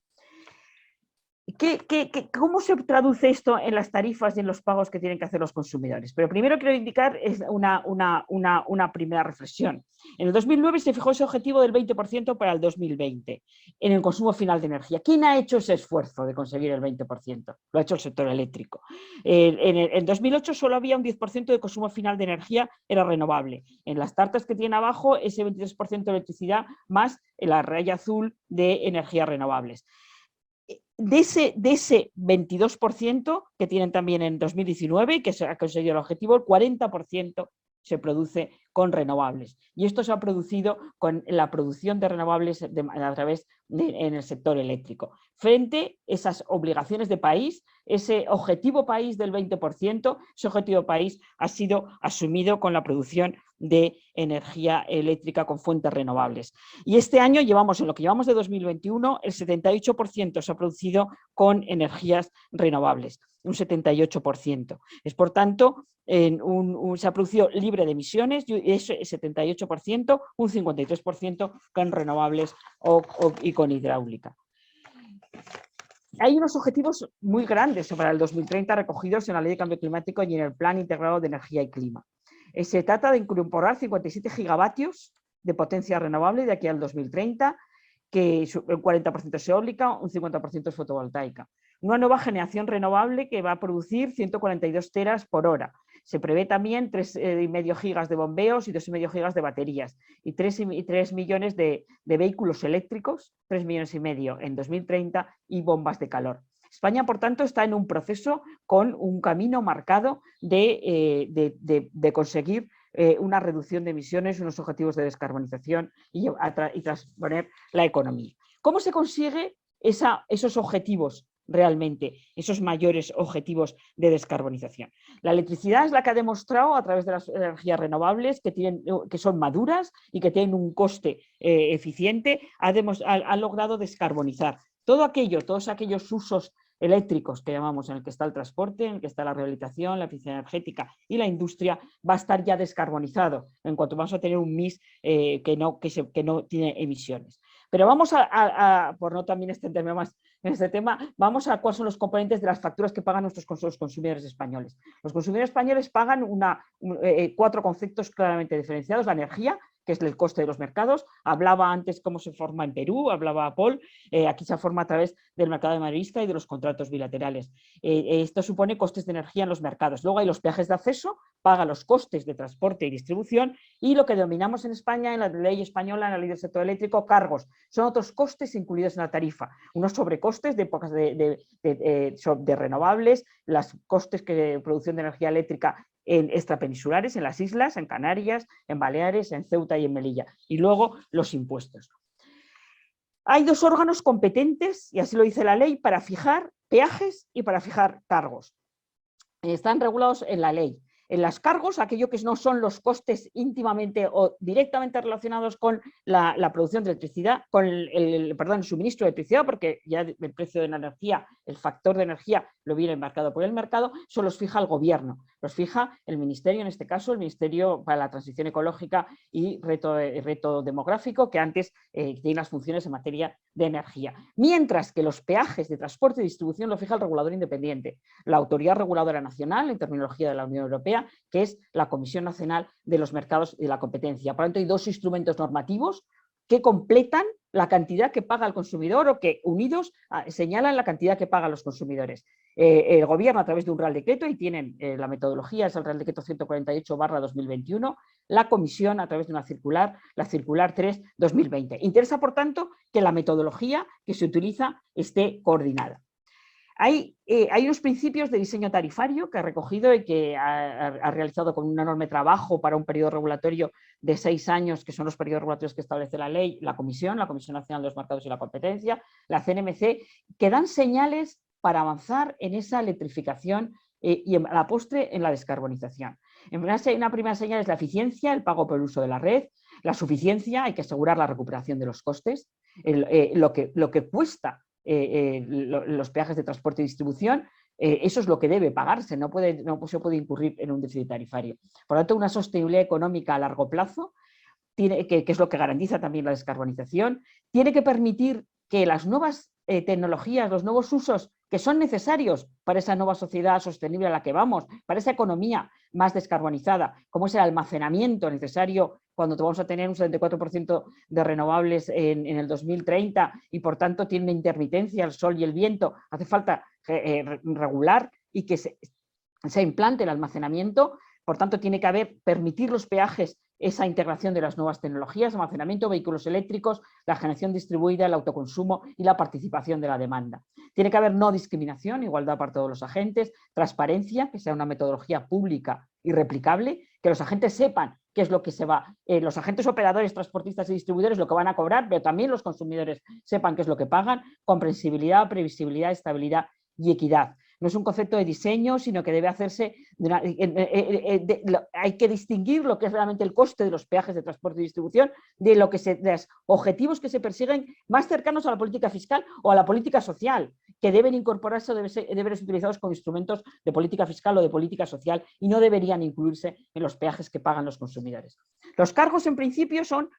¿Cómo se traduce esto en las tarifas y en los pagos que tienen que hacer los consumidores? Pero primero quiero indicar una primera reflexión. En el 2009 se fijó ese objetivo del 20% para el 2020 en el consumo final de energía. ¿Quién ha hecho ese esfuerzo de conseguir el 20%? Lo ha hecho el sector eléctrico. En 2008 solo había un 10% de consumo final de energía, era renovable. En las tartas que tiene abajo, ese 23% de electricidad más la raya azul de energías renovables. De ese 22% que tienen también en 2019 y que se ha conseguido el objetivo, el 40% se produce con renovables. Y esto se ha producido con la producción de renovables a través en el sector eléctrico. Frente a esas obligaciones de país, ese objetivo país del 20%, ese objetivo país ha sido asumido con la producción de energía eléctrica con fuentes renovables. Y este año llevamos, en lo que llevamos de 2021, el 78% se ha producido con energías renovables, un 78%. Es por tanto, se ha producido libre de emisiones, y ese 78%, un 53% con renovables y con hidráulica. Hay unos objetivos muy grandes para el 2030 recogidos en la Ley de Cambio Climático y en el Plan Integrado de Energía y Clima. Se trata de incorporar 57 gigavatios de potencia renovable de aquí al 2030, que el 40% es eólica, un 50% es fotovoltaica. Una nueva generación renovable que va a producir 142 teras por hora. Se prevé también 3,5 gigas de bombeos y 2,5 gigas de baterías y 3 millones de vehículos eléctricos, 3,5 millones en 2030 y bombas de calor. España, por tanto, está en un proceso con un camino marcado de conseguir una reducción de emisiones, unos objetivos de descarbonización y transponer la economía. ¿Cómo se consigue esos objetivos realmente, esos mayores objetivos de descarbonización? La electricidad es la que ha demostrado a través de las energías renovables que son maduras y que tienen un coste eficiente, ha logrado descarbonizar. Todos aquellos usos eléctricos que llamamos, en el que está el transporte, en el que está la rehabilitación, la eficiencia energética y la industria, va a estar ya descarbonizado en cuanto vamos a tener un mix que no tiene emisiones. Pero vamos por no también extenderme más en este tema, vamos a cuáles son los componentes de las facturas que pagan nuestros consumidores españoles. Los consumidores españoles pagan 4 conceptos claramente diferenciados: la energía, que es el coste de los mercados. Hablaba antes cómo se forma en Perú, hablaba Paul, aquí se forma a través del mercado de mayorista y de los contratos bilaterales. Esto supone costes de energía en los mercados. Luego hay los peajes de acceso, paga los costes de transporte y distribución, y lo que denominamos en España, en la ley española, en la ley del sector eléctrico, cargos. Son otros costes incluidos en la tarifa, unos sobrecostes de épocas de renovables, los costes de producción de energía eléctrica en extrapeninsulares, en las islas, en Canarias, en Baleares, en Ceuta y en Melilla, y luego los impuestos. Hay 2 órganos competentes, y así lo dice la ley, para fijar peajes y para fijar cargos. Están regulados en la ley. En los cargos, aquello que no son los costes íntimamente o directamente relacionados con la producción de electricidad, con el suministro de electricidad, porque ya el precio de la energía, el factor de energía lo viene marcado por el mercado, eso los fija el gobierno, los fija el ministerio, en este caso el Ministerio para la Transición Ecológica y Reto Demográfico, que antes tiene las funciones en materia de energía. Mientras que los peajes de transporte y distribución lo fija el regulador independiente, la Autoridad Reguladora Nacional, en terminología de la Unión Europea, que es la Comisión Nacional de los Mercados y de la Competencia. Por lo tanto, hay dos instrumentos normativos que completan la cantidad que paga el consumidor o que unidos señalan la cantidad que pagan los consumidores. El gobierno a través de un Real Decreto, y tienen la metodología, es el Real Decreto 148/2021, la Comisión a través de una circular, la Circular 3/2020. Interesa, por tanto, que la metodología que se utiliza esté coordinada. Hay unos principios de diseño tarifario que ha recogido y que ha realizado con un enorme trabajo para un periodo regulatorio de 6 años, que son los periodos regulatorios que establece la ley, la Comisión Nacional de los Mercados y la Competencia, la CNMC, que dan señales para avanzar en esa electrificación y a la postre en la descarbonización. Una primera señal es la eficiencia, el pago por el uso de la red, la suficiencia, hay que asegurar la recuperación de los costes, lo que cuesta los peajes de transporte y distribución, eso es lo que debe pagarse, no se puede incurrir en un déficit tarifario. Por lo tanto, una sostenibilidad económica a largo plazo, que es lo que garantiza también la descarbonización, tiene que permitir que las nuevas tecnologías, los nuevos usos que son necesarios para esa nueva sociedad sostenible a la que vamos, para esa economía más descarbonizada, como es el almacenamiento necesario cuando vamos a tener un 74% de renovables en el 2030 y por tanto tiene una intermitencia el sol y el viento, hace falta regular y que se implante el almacenamiento, por tanto tiene que permitir los peajes esa integración de las nuevas tecnologías, almacenamiento, vehículos eléctricos, la generación distribuida, el autoconsumo y la participación de la demanda. Tiene que haber no discriminación, igualdad para todos los agentes, transparencia, que sea una metodología pública y replicable, que los agentes sepan qué es lo que se va, los agentes operadores, transportistas y distribuidores lo que van a cobrar, pero también los consumidores sepan qué es lo que pagan, comprensibilidad, previsibilidad, estabilidad y equidad. No es un concepto de diseño, sino que debe hacerse, hay que distinguir lo que es realmente el coste de los peajes de transporte y distribución de los objetivos que se persiguen más cercanos a la política fiscal o a la política social, que deben incorporarse o deben ser utilizados como instrumentos de política fiscal o de política social y no deberían incluirse en los peajes que pagan los consumidores. Los cargos, en principio, son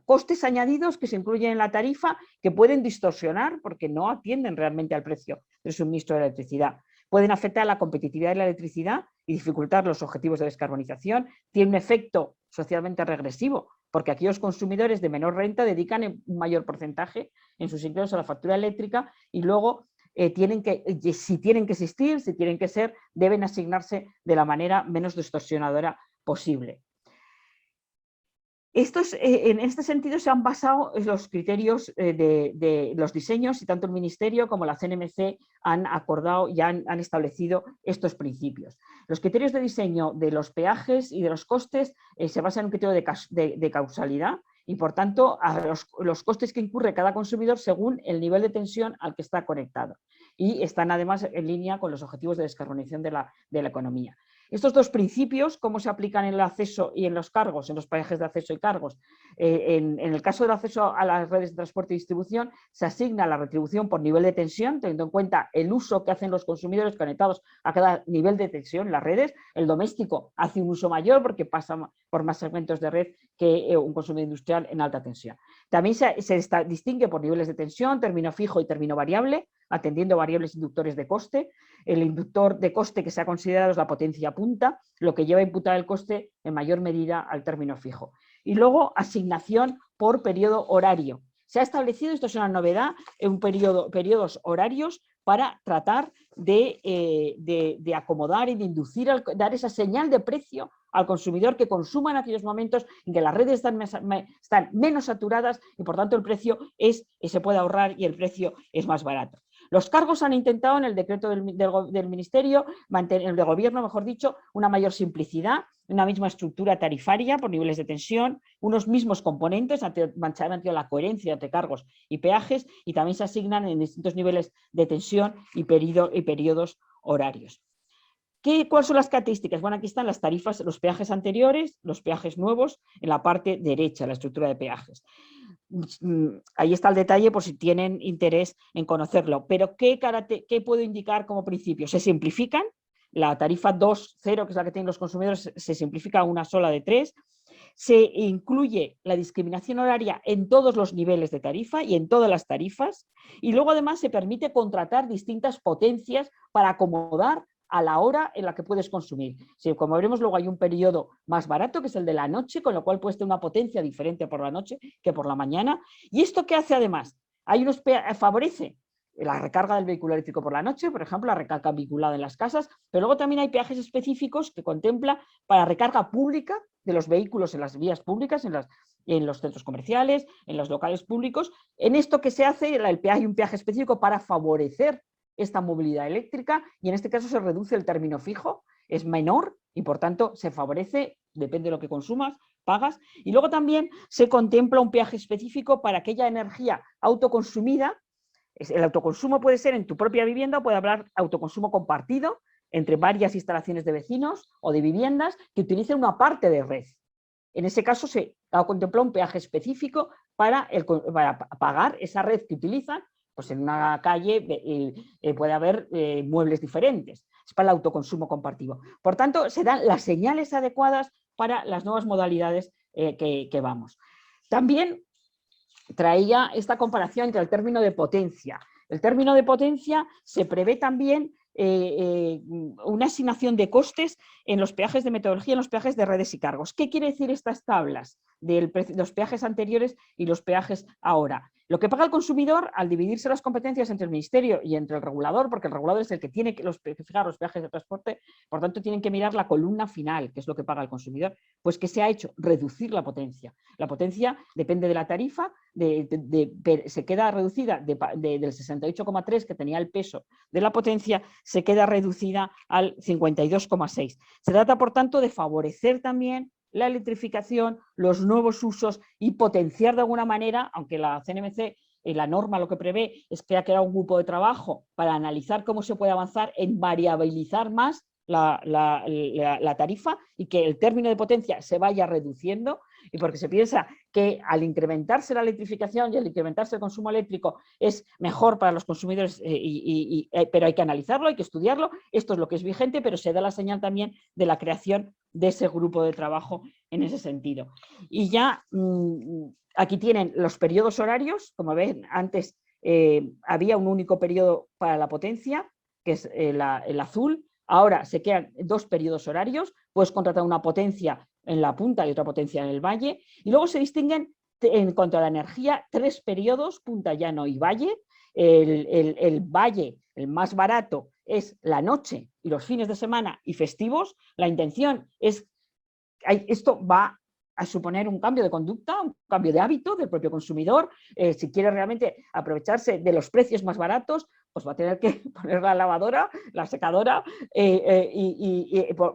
costes añadidos que se incluyen en la tarifa que pueden distorsionar porque no atienden realmente al precio del suministro de electricidad. Pueden afectar la competitividad de la electricidad y dificultar los objetivos de descarbonización. Tiene un efecto socialmente regresivo porque aquellos consumidores de menor renta dedican un mayor porcentaje en sus ingresos a la factura eléctrica y luego si tienen que existir, si tienen que ser, deben asignarse de la manera menos distorsionadora posible. En este sentido se han basado los criterios de los diseños y tanto el Ministerio como la CNMC han acordado y han establecido estos principios. Los criterios de diseño de los peajes y de los costes se basan en un criterio de causalidad y por tanto a los costes que incurre cada consumidor según el nivel de tensión al que está conectado y están además en línea con los objetivos de descarbonización de la economía. Estos dos principios, cómo se aplican en el acceso y en los cargos, en los peajes de acceso y cargos. En el caso del acceso a las redes de transporte y distribución, se asigna la retribución por nivel de tensión, teniendo en cuenta el uso que hacen los consumidores conectados a cada nivel de tensión en las redes. El doméstico hace un uso mayor porque pasa por más segmentos de red que un consumidor industrial en alta tensión. También se distingue por niveles de tensión, término fijo y término variable, atendiendo variables inductores de coste. El inductor de coste que se ha considerado es la potencia punta, lo que lleva a imputar el coste en mayor medida al término fijo. Y luego asignación por periodo horario. Se ha establecido, esto es una novedad, periodos horarios para tratar de acomodar y de inducir, dar esa señal de precio al consumidor que consuma en aquellos momentos en que las redes están menos saturadas y por tanto el precio se puede ahorrar y el precio es más barato. Los cargos han intentado en el decreto del Ministerio, el de Gobierno, mejor dicho, una mayor simplicidad, una misma estructura tarifaria por niveles de tensión, unos mismos componentes, han mantenido la coherencia entre cargos y peajes y también se asignan en distintos niveles de tensión y periodos horarios. ¿Cuáles son las características? Bueno, aquí están las tarifas, los peajes anteriores, los peajes nuevos, en la parte derecha, la estructura de peajes. Ahí está el detalle por si tienen interés en conocerlo. Pero ¿qué puedo indicar como principio? Se simplifican. La tarifa 2.0, que es la que tienen los consumidores, se simplifica a una sola de 3. Se incluye la discriminación horaria en todos los niveles de tarifa y en todas las tarifas. Y luego además se permite contratar distintas potencias para acomodar a la hora en la que puedes consumir. Sí, como veremos, luego hay un periodo más barato, que es el de la noche, con lo cual puedes tener una potencia diferente por la noche que por la mañana. ¿Y esto qué hace además? Favorece la recarga del vehículo eléctrico por la noche, por ejemplo, la recarga vinculada en las casas, pero luego también hay peajes específicos que contempla para recarga pública de los vehículos en las vías públicas, en los centros comerciales, en los locales públicos. En esto que se hace, hay un peaje específico para favorecer esta movilidad eléctrica y en este caso se reduce el término fijo, es menor y por tanto se favorece, depende de lo que consumas, pagas. Y luego también se contempla un peaje específico para aquella energía autoconsumida. El autoconsumo puede ser en tu propia vivienda, puede haber autoconsumo compartido entre varias instalaciones de vecinos o de viviendas que utilicen una parte de red. En ese caso se ha contemplado un peaje específico para pagar esa red que utilizan. Pues en una calle puede haber muebles diferentes. Es para el autoconsumo compartido. Por tanto, se dan las señales adecuadas para las nuevas modalidades que vamos. También traía esta comparación entre el término de potencia. El término de potencia se prevé también una asignación de costes en los peajes de metodología, en los peajes de redes y cargos. ¿Qué quiere decir estas tablas de los peajes anteriores y los peajes ahora? Lo que paga el consumidor al dividirse las competencias entre el Ministerio y entre el regulador, porque el regulador es el que tiene que fijar los peajes de transporte, por tanto tienen que mirar la columna final, que es lo que paga el consumidor, pues que se ha hecho reducir la potencia. La potencia depende de la tarifa, se queda reducida del 68,3 que tenía el peso de la potencia, se queda reducida al 52,6. Se trata, por tanto, de favorecer también la electrificación, los nuevos usos y potenciar de alguna manera, aunque la CNMC, la norma lo que prevé es que ha creado un grupo de trabajo para analizar cómo se puede avanzar en variabilizar más la tarifa y que el término de potencia se vaya reduciendo, y porque se piensa que al incrementarse la electrificación y al incrementarse el consumo eléctrico es mejor para los consumidores, pero hay que analizarlo, hay que estudiarlo. Esto es lo que es vigente, pero se da la señal también de la creación de ese grupo de trabajo en ese sentido. Y ya aquí tienen los periodos horarios. Como ven, antes había un único periodo para la potencia, que es el azul. Ahora se quedan 2 periodos horarios, puedes contratar una potencia en la punta y otra potencia en el valle, y luego se distinguen en cuanto a la energía 3 periodos, punta, llano y valle. El valle, el más barato, es la noche y los fines de semana y festivos. La intención es, esto va a suponer un cambio de conducta, un cambio de hábito del propio consumidor. Si quiere realmente aprovecharse de los precios más baratos, pues va a tener que poner la lavadora, la secadora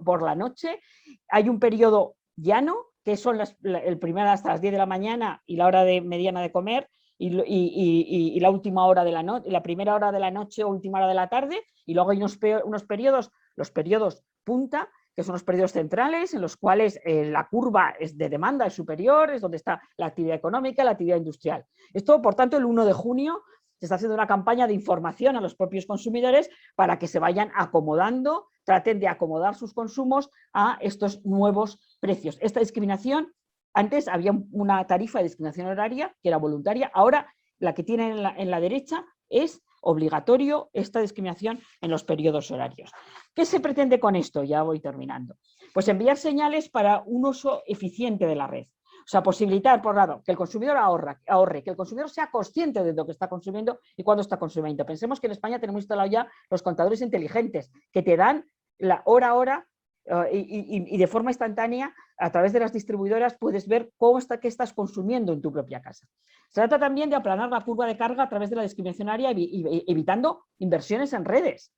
por la noche. Hay un periodo llano, que son el primero hasta las 10 de la mañana y la hora mediana de comer, y la última hora de la noche, la primera hora de la noche o última hora de la tarde. Y luego hay unos periodos, los periodos punta, que son los periodos centrales, en los cuales la curva de demanda es superior, es donde está la actividad económica, la actividad industrial. Esto, por tanto, el 1 de junio se está haciendo una campaña de información a los propios consumidores para que se vayan acomodando, traten de acomodar sus consumos a estos nuevos precios. Esta discriminación, antes había una tarifa de discriminación horaria que era voluntaria, ahora la que tienen en la derecha es obligatorio esta discriminación en los periodos horarios. ¿Qué se pretende con esto? Ya voy terminando. Pues enviar señales para un uso eficiente de la red. O sea, posibilitar, por un lado, que el consumidor ahorre, que el consumidor sea consciente de lo que está consumiendo y cuándo está consumiendo. Pensemos que en España tenemos instalado ya los contadores inteligentes que te dan la hora a hora y de forma instantánea, a través de las distribuidoras, puedes ver qué estás consumiendo en tu propia casa. Se trata también de aplanar la curva de carga a través de la discriminación horaria, evitando inversiones en redes,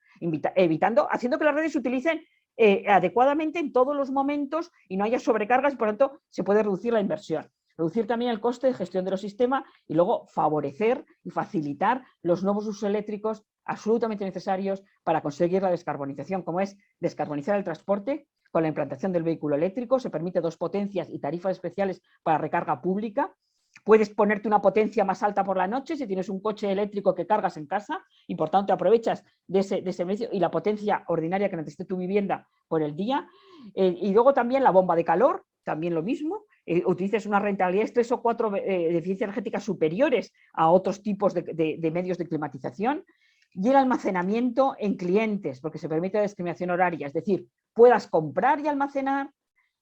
haciendo que las redes se utilicen adecuadamente en todos los momentos y no haya sobrecargas, y por lo tanto se puede reducir la inversión. Reducir también el coste de gestión de los sistemas y luego favorecer y facilitar los nuevos usos eléctricos absolutamente necesarios para conseguir la descarbonización, como es descarbonizar el transporte. Con la implantación del vehículo eléctrico se permite 2 potencias y tarifas especiales para recarga pública. Puedes ponerte una potencia más alta por la noche si tienes un coche eléctrico que cargas en casa y por tanto aprovechas de ese beneficio y la potencia ordinaria que necesite tu vivienda por el día. Y luego también la bomba de calor, también lo mismo. Utilices unas rentabilidades 3 o 4 de eficiencia energética superiores a otros tipos de medios de climatización. Y el almacenamiento en clientes, porque se permite la discriminación horaria, es decir, puedas comprar y almacenar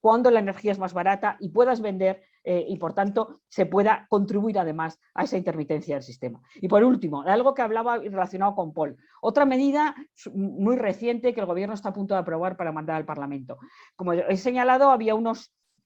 cuando la energía es más barata y puedas vender y por tanto se pueda contribuir además a esa intermitencia del sistema. Y por último, algo que hablaba relacionado con Paul, otra medida muy reciente que el gobierno está a punto de aprobar para mandar al Parlamento. Como he señalado,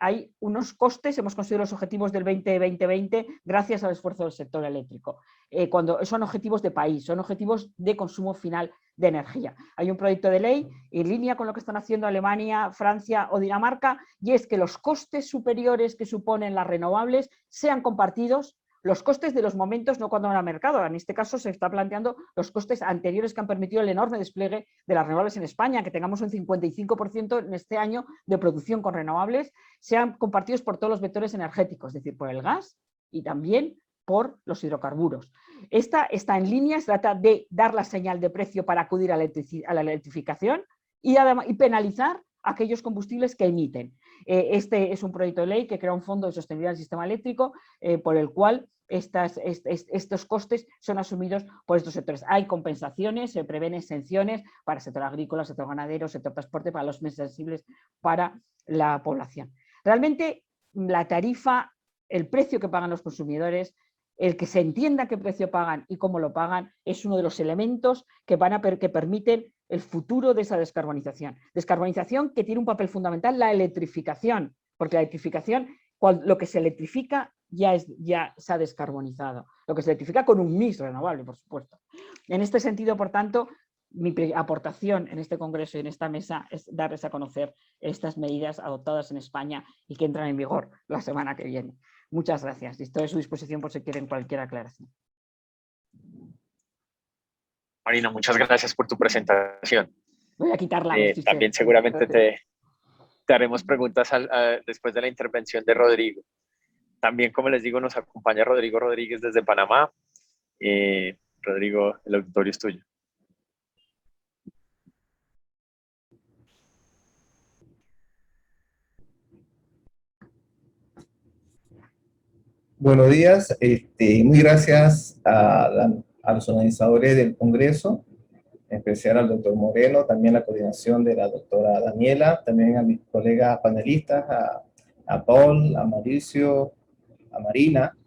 hay unos costes, hemos conseguido los objetivos del 2020 gracias al esfuerzo del sector eléctrico, cuando son objetivos de país, son objetivos de consumo final de energía. Hay un proyecto de ley en línea con lo que están haciendo Alemania, Francia o Dinamarca, y es que los costes superiores que suponen las renovables sean compartidos. Los costes de los momentos, no cuando van al mercado, en este caso se está planteando los costes anteriores que han permitido el enorme despliegue de las renovables en España, que tengamos un 55% en este año de producción con renovables, sean compartidos por todos los vectores energéticos, es decir, por el gas y también por los hidrocarburos. Esta está en línea, se trata de dar la señal de precio para acudir a la electrificación y penalizar aquellos combustibles que emiten. Este es un proyecto de ley que crea un fondo de sostenibilidad del sistema eléctrico por el cual estos costes son asumidos por estos sectores. Hay compensaciones, se prevén exenciones para el sector agrícola, sector ganadero, sector transporte, para los más sensibles para la población. Realmente la tarifa, el precio que pagan los consumidores, el que se entienda qué precio pagan y cómo lo pagan, es uno de los elementos que permiten el futuro de esa descarbonización. Descarbonización que tiene un papel fundamental la electrificación, porque la electrificación, lo que se electrifica ya se ha descarbonizado, lo que se electrifica con un mix renovable, por supuesto. En este sentido, por tanto, mi aportación en este congreso y en esta mesa es darles a conocer estas medidas adoptadas en España y que entran en vigor la semana que viene. Muchas gracias y estoy a su disposición por si quieren cualquier aclaración. Marina, muchas gracias por tu presentación. Voy a quitar la también seguramente te haremos preguntas después de la intervención de Rodrigo. También, como les digo, nos acompaña Rodrigo Rodríguez desde Panamá. Rodrigo, el auditorio es tuyo. Buenos días, muy gracias a los organizadores del Congreso, en especial al doctor Moreno, también la coordinación de la doctora Daniela, también a mis colegas panelistas, a Paul, a Mauricio, a Marina.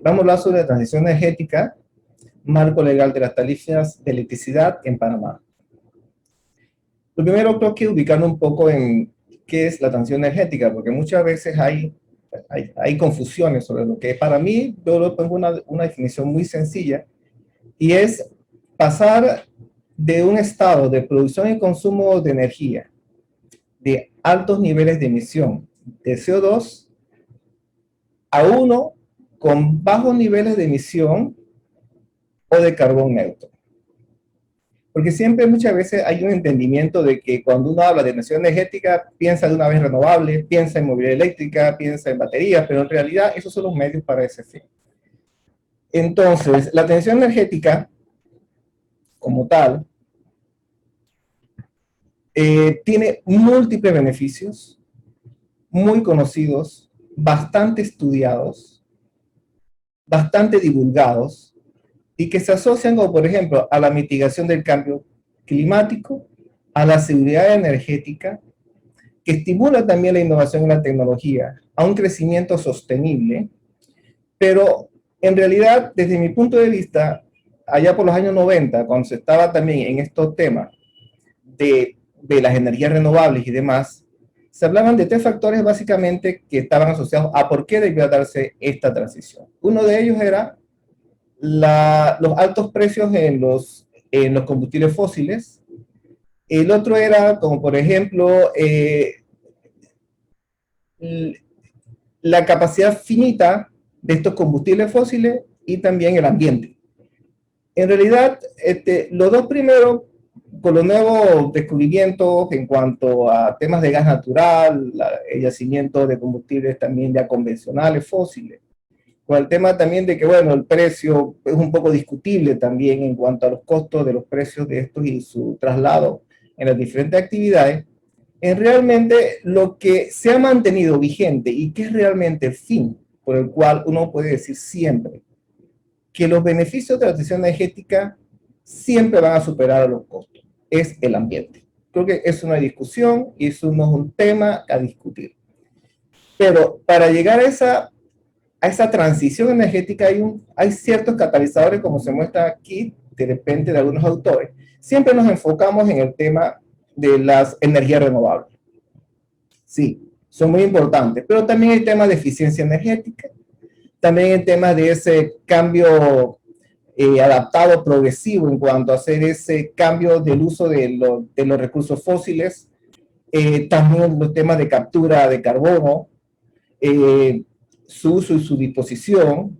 Vamos a hablar sobre la transición energética, marco legal de las tarifas de electricidad en Panamá. Lo primero creo que ubicarnos un poco en qué es la transición energética, porque muchas veces hay confusiones sobre lo que es. Para mí, yo lo pongo una definición muy sencilla, y es pasar de un estado de producción y consumo de energía de altos niveles de emisión de CO2 a uno con bajos niveles de emisión o de carbón neutro. Porque siempre, muchas veces, hay un entendimiento de que cuando uno habla de transición energética, piensa de una vez renovable, piensa en movilidad eléctrica, piensa en baterías, pero en realidad esos son los medios para ese fin. Entonces, la transición energética, como tal, tiene múltiples beneficios, muy conocidos, bastante estudiados, bastante divulgados, y que se asocian, como por ejemplo, a la mitigación del cambio climático, a la seguridad energética, que estimula también la innovación y la tecnología, a un crecimiento sostenible, pero en realidad, desde mi punto de vista, allá por los años 90, cuando se estaba también en estos temas de las energías renovables y demás, se hablaban de 3 factores básicamente que estaban asociados a por qué debía darse esta transición. Uno de ellos era los altos precios en los combustibles fósiles. El otro era, como por ejemplo, la capacidad finita de estos combustibles fósiles y también el ambiente. En realidad, los dos primeros, con los nuevos descubrimientos en cuanto a temas de gas natural, el yacimiento de combustibles también ya convencionales, fósiles, con el tema también de que, bueno, el precio es un poco discutible también en cuanto a los costos de los precios de estos y su traslado en las diferentes actividades, en realmente lo que se ha mantenido vigente y que es realmente el fin por el cual uno puede decir siempre que los beneficios de la transición energética siempre van a superar a los costos, es el ambiente. Creo que es una discusión y eso no es un tema a discutir. Pero para llegar a esa transición energética hay ciertos catalizadores, como se muestra aquí, de repente de algunos autores. Siempre nos enfocamos en el tema de las energías renovables. Sí, son muy importantes, pero también hay temas de eficiencia energética, también hay temas de ese cambio adaptado, progresivo, en cuanto a hacer ese cambio del uso de los recursos fósiles, también los temas de captura de carbono, su uso y su disposición,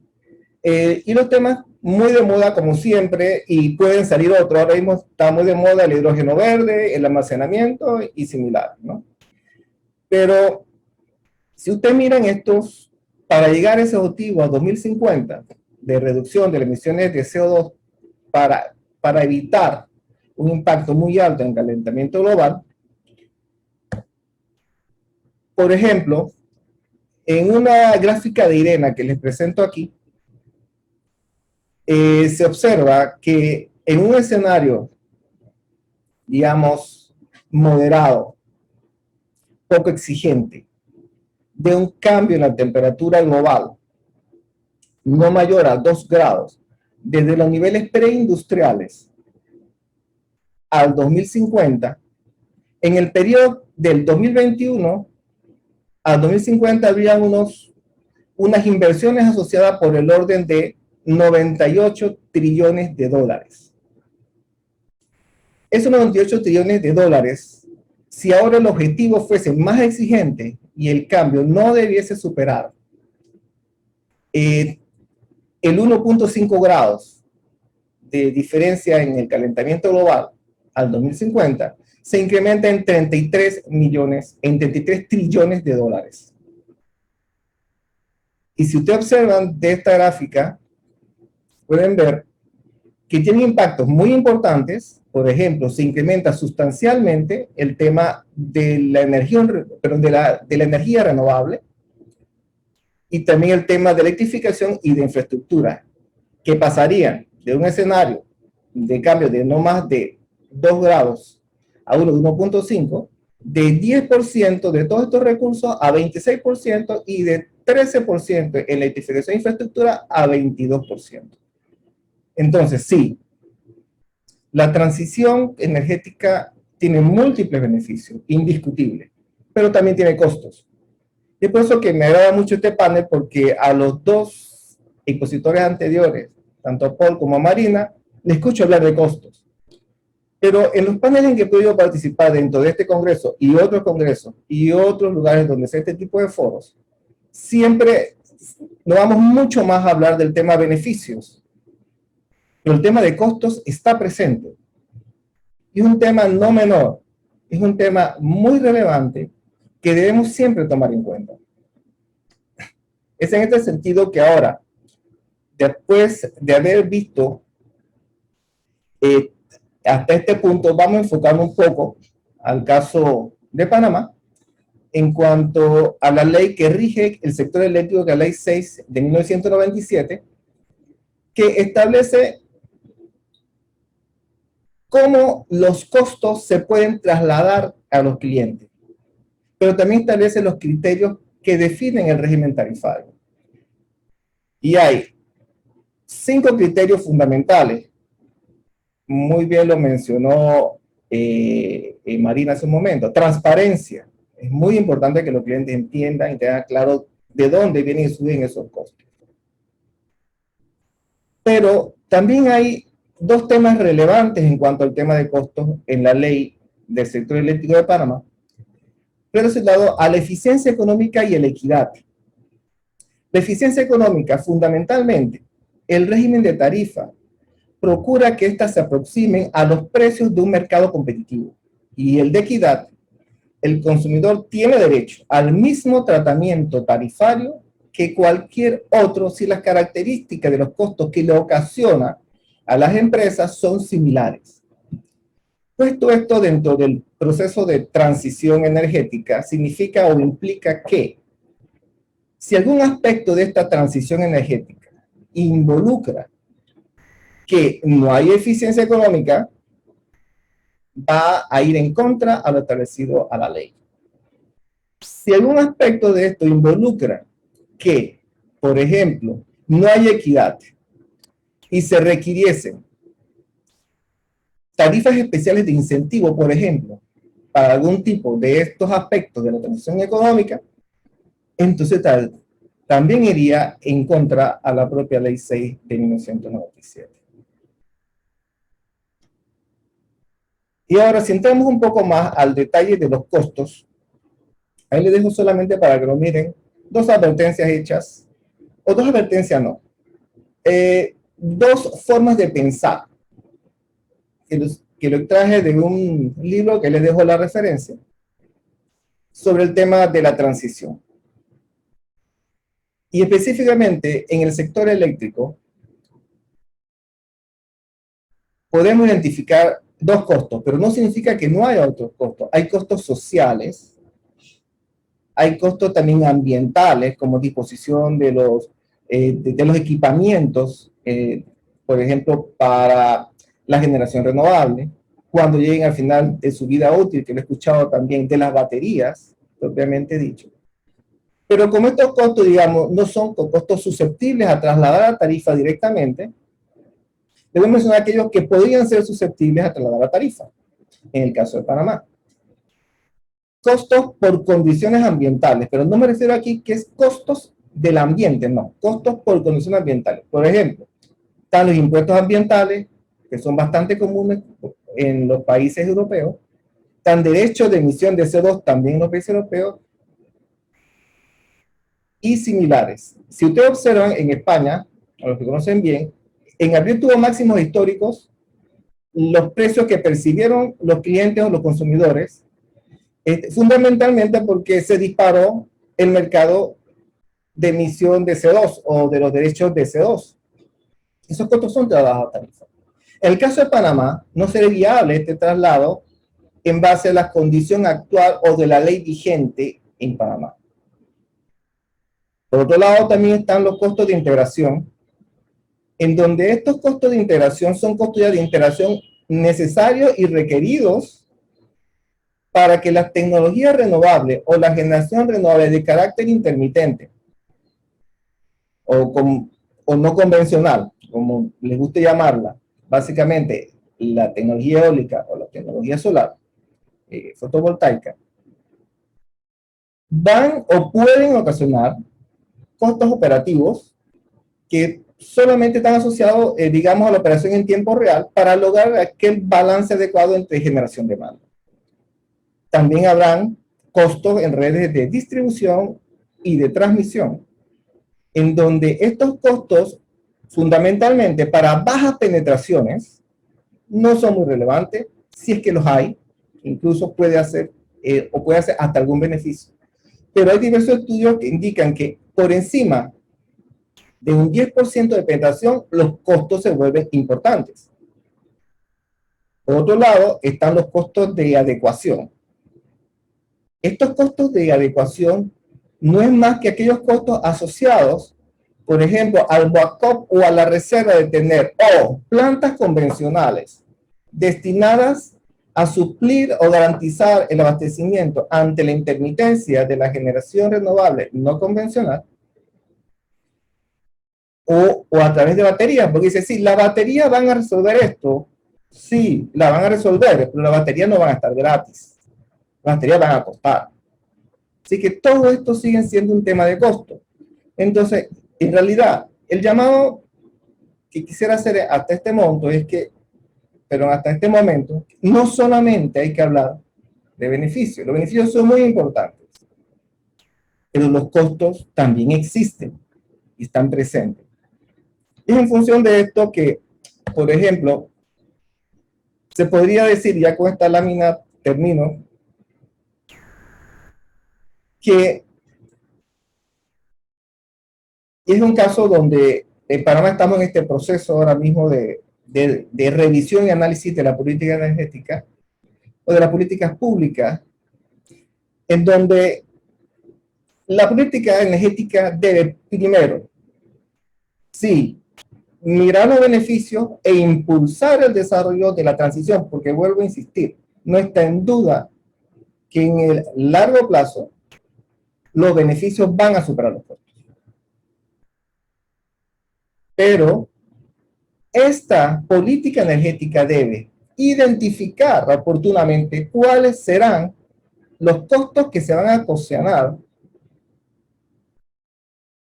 y los temas muy de moda como siempre, y pueden salir otros. Ahora mismo está muy de moda el hidrógeno verde, el almacenamiento y similar, ¿no? Pero si usted mira en estos, para llegar a ese objetivo a 2050 de reducción de las emisiones de CO2 para evitar un impacto muy alto en el calentamiento global, por ejemplo, en una gráfica de IRENA que les presento aquí, se observa que en un escenario, digamos, moderado, poco exigente, de un cambio en la temperatura global no mayor a 2 grados, desde los niveles preindustriales al 2050, en el periodo del 2021 al 2050 habría unas inversiones asociadas por el orden de 98 trillones de dólares. Esos 98 trillones de dólares, si ahora el objetivo fuese más exigente y el cambio no debiese superar el 1.5 grados de diferencia en el calentamiento global al 2050, se incrementa en 33 trillones de dólares. Y si ustedes observan de esta gráfica, pueden ver que tiene impactos muy importantes. Por ejemplo, se incrementa sustancialmente el tema de la energía, de la energía renovable, y también el tema de electrificación y de infraestructura, que pasarían de un escenario de cambio de no más de 2 grados a uno de 1.5, de 10% de todos estos recursos a 26% y de 13% en electrificación e infraestructura a 22%. Entonces, sí, la transición energética tiene múltiples beneficios, indiscutibles, pero también tiene costos. Y es por eso que me agrada mucho este panel, porque a los dos expositores anteriores, tanto a Paul como a Marina, les escucho hablar de costos. Pero en los paneles en que he podido participar dentro de este congreso y otros congresos y otros lugares donde se este tipo de foros, siempre nos vamos mucho más a hablar del tema beneficios. Pero el tema de costos está presente. Y es un tema no menor, es un tema muy relevante que debemos siempre tomar en cuenta. Es en este sentido que ahora, después de haber visto hasta este punto, vamos a enfocarnos un poco al caso de Panamá en cuanto a la ley que rige el sector eléctrico, que es la Ley 6 de 1997, que establece cómo los costos se pueden trasladar a los clientes, pero también establece los criterios que definen el régimen tarifario. Y hay 5 criterios fundamentales. Muy bien lo mencionó Marina hace un momento. Transparencia. Es muy importante que los clientes entiendan y tengan claro de dónde vienen y suben esos costos. Pero también hay 2 temas relevantes en cuanto al tema de costos en la ley del sector eléctrico de Panamá, relacionado a la eficiencia económica y la equidad. La eficiencia económica, fundamentalmente, el régimen de tarifa procura que éstas se aproximen a los precios de un mercado competitivo. Y el de equidad, el consumidor tiene derecho al mismo tratamiento tarifario que cualquier otro si las características de los costos que le ocasiona a las empresas son similares. Puesto esto dentro del proceso de transición energética, significa o implica que si algún aspecto de esta transición energética involucra que no hay eficiencia económica, va a ir en contra a lo establecido a la ley. Si algún aspecto de esto involucra que, por ejemplo, no hay equidad y se requiriesen tarifas especiales de incentivo, por ejemplo, para algún tipo de estos aspectos de la transición económica, entonces también iría en contra a la propia Ley 6 de 1997. Y ahora, si entramos un poco más al detalle de los costos, ahí les dejo solamente para que lo miren, dos advertencias hechas, o dos advertencias no, dos formas de pensar, que lo traje de un libro que les dejo la referencia, sobre el tema de la transición. Y específicamente en el sector eléctrico, podemos identificar dos costos, pero no significa que no haya otros costos. Hay costos sociales, hay costos también ambientales, como disposición de los equipamientos, por ejemplo, para la generación renovable, cuando lleguen al final de su vida útil, que lo he escuchado también, de las baterías, propiamente dicho. Pero como estos costos, digamos, no son costos susceptibles a trasladar a la tarifa directamente, debo mencionar aquellos que podrían ser susceptibles a trasladar a tarifa, en el caso de Panamá. Costos por condiciones ambientales, pero no me refiero aquí que es costos del ambiente, no, costos por condiciones ambientales. Por ejemplo, están los impuestos ambientales, que son bastante comunes en los países europeos, están derechos de emisión de CO2 también en los países europeos, y similares. Si ustedes observan en España, a los que conocen bien, en abril tuvo máximos históricos los precios que percibieron los clientes o los consumidores, fundamentalmente porque se disparó el mercado de emisión de CO2 o de los derechos de CO2. Esos costos son trasladados a tarifa. En el caso de Panamá, no sería viable este traslado en base a la condición actual o de la ley vigente en Panamá. Por otro lado, también están los costos de integración, en donde estos costos de integración son costos de integración necesarios y requeridos para que las tecnologías renovables o la generación renovable de carácter intermitente o no convencional, como les guste llamarla, básicamente la tecnología eólica o la tecnología solar, fotovoltaica, van o pueden ocasionar costos operativos que solamente están asociados, digamos, a la operación en tiempo real para lograr aquel balance adecuado entre generación y demanda. También habrán costos en redes de distribución y de transmisión, en donde estos costos, fundamentalmente para bajas penetraciones, no son muy relevantes, si es que los hay, incluso puede hacer hasta algún beneficio. Pero hay diversos estudios que indican que por encima de un 10% de penetración, los costos se vuelven importantes. Por otro lado, están los costos de adecuación. Estos costos de adecuación no es más que aquellos costos asociados, por ejemplo, al backup o a la reserva de tener plantas convencionales destinadas a suplir o garantizar el abastecimiento ante la intermitencia de la generación renovable no convencional, o a través de baterías, porque dice, sí, las baterías van a resolver esto, sí, la van a resolver, pero las baterías no van a estar gratis, las baterías van a costar. Así que todo esto sigue siendo un tema de costo. Entonces, en realidad, el llamado que quisiera hacer hasta este momento es que, pero hasta este momento, no solamente hay que hablar de beneficios, los beneficios son muy importantes, pero los costos también existen y están presentes. Es en función de esto que por ejemplo, se podría decir, ya con esta lámina termino, que es un caso donde en Panamá estamos en este proceso ahora mismo de revisión y análisis de la política energética o de las políticas públicas, en donde la política energética debe primero, sí, mirar los beneficios e impulsar el desarrollo de la transición, porque vuelvo a insistir, no está en duda que en el largo plazo los beneficios van a superar los costos. Pero esta política energética debe identificar oportunamente cuáles serán los costos que se van a ocasionar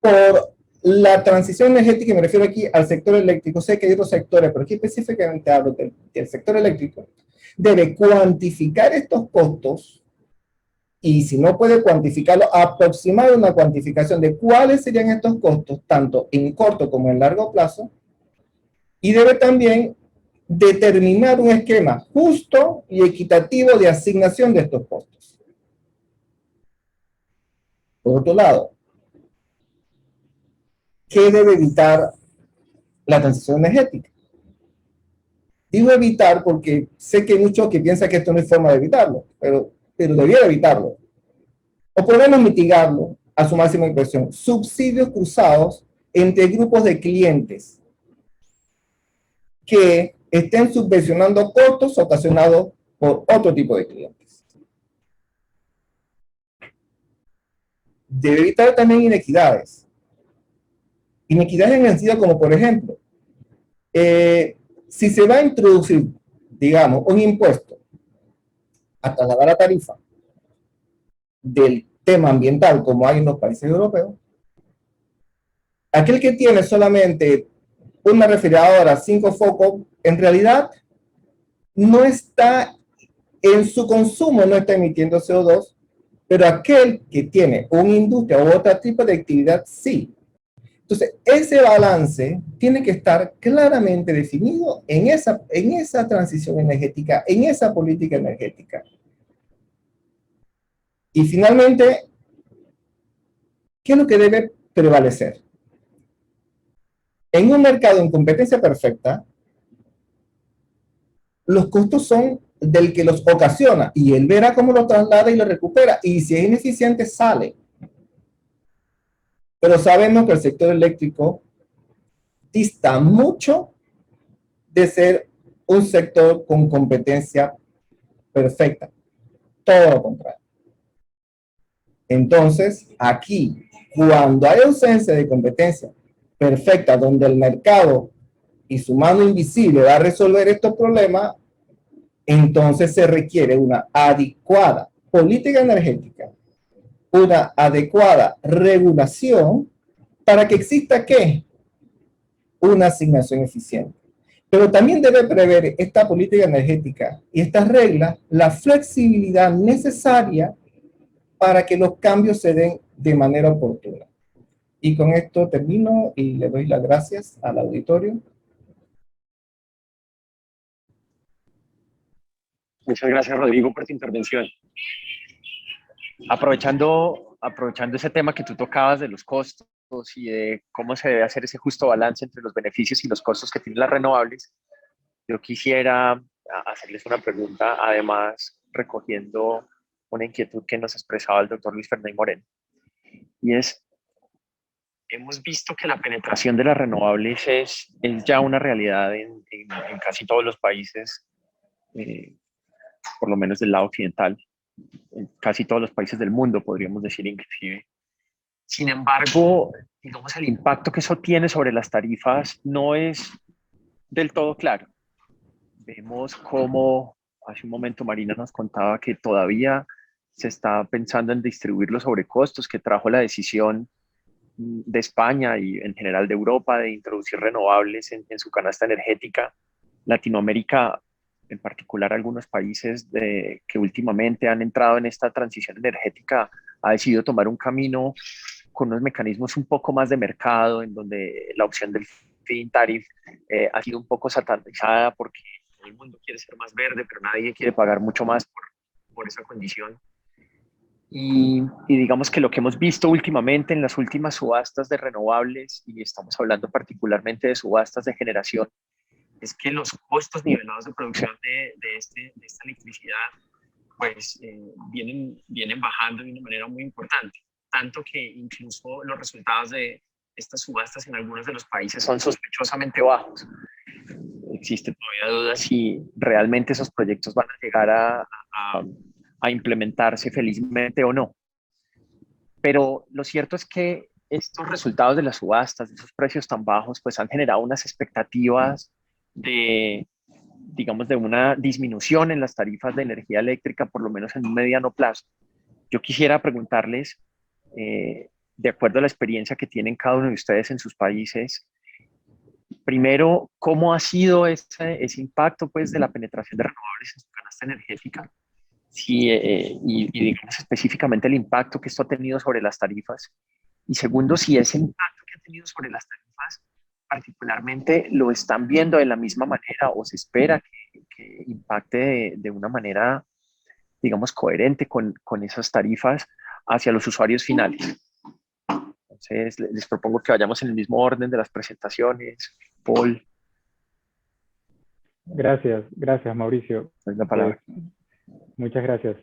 por la transición energética, y me refiero aquí al sector eléctrico. Sé que hay otros sectores, pero aquí específicamente hablo del sector eléctrico. Debe cuantificar estos costos y, si no puede cuantificarlo, aproximar una cuantificación de cuáles serían estos costos, tanto en corto como en largo plazo, y debe también determinar un esquema justo y equitativo de asignación de estos costos. Por otro lado, ¿qué debe evitar la transición energética? Digo evitar porque sé que hay muchos que piensan que esto no hay forma de evitarlo, pero debiera evitarlo. O podemos mitigarlo a su máxima expresión. Subsidios cruzados entre grupos de clientes que estén subvencionando costos ocasionados por otro tipo de clientes. Debe evitar también inequidades. Inequidades en el sentido como, por ejemplo, si se va a introducir, digamos, un impuesto a trasladar la tarifa del tema ambiental como hay en los países europeos, aquel que tiene solamente una refrigeradora, 5 focos, en realidad no está, en su consumo no está emitiendo CO2, pero aquel que tiene una industria u otro tipo de actividad sí. Entonces, ese balance tiene que estar claramente definido en esa transición energética, en esa política energética. Y finalmente, ¿qué es lo que debe prevalecer? En un mercado en competencia perfecta, los costos son del que los ocasiona y él verá cómo lo traslada y lo recupera. Y si es ineficiente, sale. Pero sabemos que el sector eléctrico dista mucho de ser un sector con competencia perfecta. Todo lo contrario. Entonces, aquí, cuando hay ausencia de competencia perfecta, donde el mercado y su mano invisible va a resolver estos problemas, entonces se requiere una adecuada política energética, una adecuada regulación para que exista, ¿qué? Una asignación eficiente. Pero también debe prever esta política energética y estas reglas la flexibilidad necesaria para que los cambios se den de manera oportuna. Y con esto termino y le doy las gracias al auditorio. Muchas gracias, Rodrigo, por tu intervención. Aprovechando ese tema que tú tocabas de los costos y de cómo se debe hacer ese justo balance entre los beneficios y los costos que tienen las renovables, yo quisiera hacerles una pregunta, además recogiendo una inquietud que nos expresaba el doctor Luis Fernando Moreno. Y es, hemos visto que la penetración de las renovables es ya una realidad en casi todos los países, por lo menos del lado occidental, en casi todos los países del mundo, podríamos decir inclusive. Sin embargo, digamos, el impacto que eso tiene sobre las tarifas no es del todo claro. Vemos cómo hace un momento Marina nos contaba que todavía se está pensando en distribuir los sobrecostos que trajo la decisión de España y en general de Europa de introducir renovables en su canasta energética. Latinoamérica, en particular algunos países que últimamente han entrado en esta transición energética, ha decidido tomar un camino con unos mecanismos un poco más de mercado, en donde la opción del feed-in tariff ha sido un poco satanizada porque todo el mundo quiere ser más verde, pero nadie quiere pagar mucho más por esa condición. Y digamos que lo que hemos visto últimamente en las últimas subastas de renovables, y estamos hablando particularmente de subastas de generación, es que los costos nivelados de producción de esta electricidad pues vienen bajando de una manera muy importante, tanto que incluso los resultados de estas subastas en algunos de los países son sospechosamente bajos. Existe todavía duda si realmente esos proyectos van a llegar a implementarse felizmente o no. Pero lo cierto es que estos resultados de las subastas, de esos precios tan bajos, pues han generado unas expectativas digamos, de una disminución en las tarifas de energía eléctrica, por lo menos en un mediano plazo. Yo quisiera preguntarles, de acuerdo a la experiencia que tienen cada uno de ustedes en sus países, primero, ¿cómo ha sido ese impacto pues, de la penetración de renovables en su canasta energética? Sí, y digamos específicamente el impacto que esto ha tenido sobre las tarifas. Y segundo, si ese impacto que ha tenido sobre las tarifas particularmente lo están viendo de la misma manera o se espera que impacte de una manera, digamos, coherente con esas tarifas hacia los usuarios finales. Entonces, les propongo que vayamos en el mismo orden de las presentaciones. Paul. Gracias, Mauricio. Es la palabra. Muchas gracias.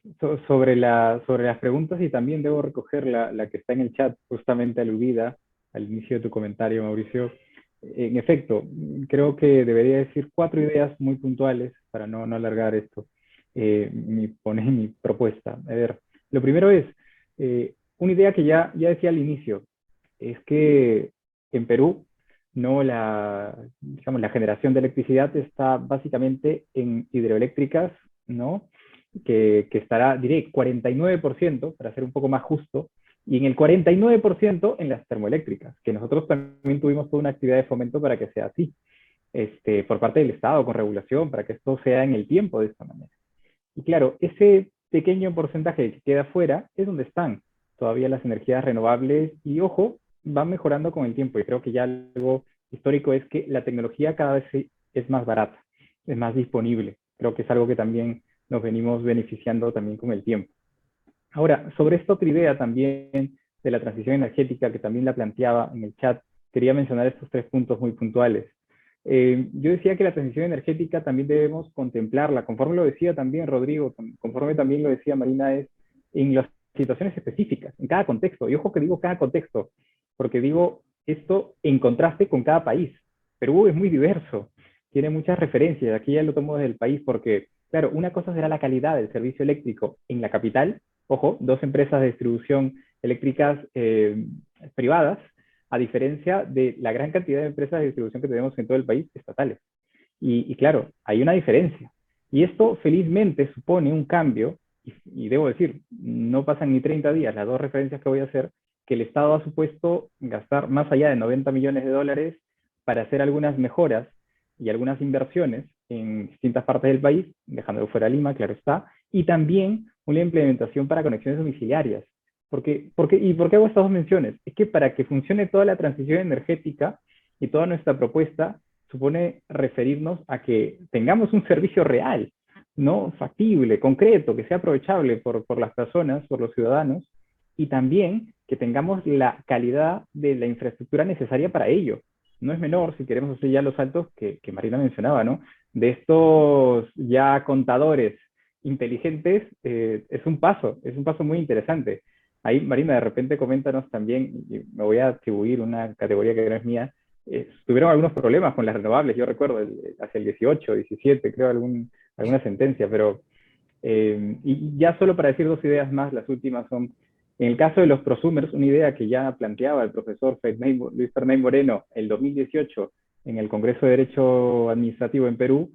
Sobre las preguntas, y también debo recoger la que está en el chat, justamente aludida al inicio de tu comentario, Mauricio. En efecto, creo que debería decir 4 ideas muy puntuales para no alargar esto, mi propuesta. A ver, lo primero es, una idea que ya decía al inicio, es que en Perú, digamos, la generación de electricidad está básicamente en hidroeléctricas, ¿no? Que estará, diré, 49%, para ser un poco más justo, y en el 49% en las termoeléctricas, que nosotros también tuvimos toda una actividad de fomento para que sea así, por parte del Estado, con regulación, para que esto sea en el tiempo de esta manera. Y claro, ese pequeño porcentaje que queda fuera es donde están todavía las energías renovables, y ojo, van mejorando con el tiempo, y creo que ya algo histórico es que la tecnología cada vez es más barata, es más disponible. Creo que es algo que también nos venimos beneficiando también con el tiempo. Ahora, sobre esta otra idea también de la transición energética, que también la planteaba en el chat, quería mencionar estos 3 puntos muy puntuales. Yo decía que la transición energética también debemos contemplarla, conforme lo decía también Rodrigo, conforme también lo decía Marina, es en las situaciones específicas, en cada contexto. Y ojo que digo cada contexto, porque digo esto en contraste con cada país. Perú es muy diverso, tiene muchas referencias. Aquí ya lo tomo desde el país porque, claro, una cosa será la calidad del servicio eléctrico en la capital. Ojo, 2 empresas de distribución eléctricas privadas, a diferencia de la gran cantidad de empresas de distribución que tenemos en todo el país, estatales. Y claro, hay una diferencia. Y esto felizmente supone un cambio, y debo decir, no pasan ni 30 días, las 2 referencias que voy a hacer, que el Estado ha supuesto gastar más allá de 90 millones de dólares para hacer algunas mejoras y algunas inversiones en distintas partes del país, dejando fuera Lima, claro está, y también una implementación para conexiones domiciliarias. ¿Por qué hago estas 2 menciones? Es que para que funcione toda la transición energética y toda nuestra propuesta, supone referirnos a que tengamos un servicio real, ¿no? Factible, concreto, que sea aprovechable por las personas, por los ciudadanos, y también que tengamos la calidad de la infraestructura necesaria para ello. No es menor si queremos hacer ya los saltos que Marina mencionaba, ¿no? De estos ya contadores inteligentes, es un paso muy interesante. Ahí, Marina, de repente coméntanos también, y me voy a atribuir una categoría que no es mía, tuvieron algunos problemas con las renovables, yo recuerdo, hacia el 18, 17, creo, alguna sentencia, pero, y ya solo para decir 2 ideas más, las últimas son, en el caso de los prosumers, una idea que ya planteaba el profesor Luis Ferney Moreno el 2018 en el Congreso de Derecho Administrativo en Perú.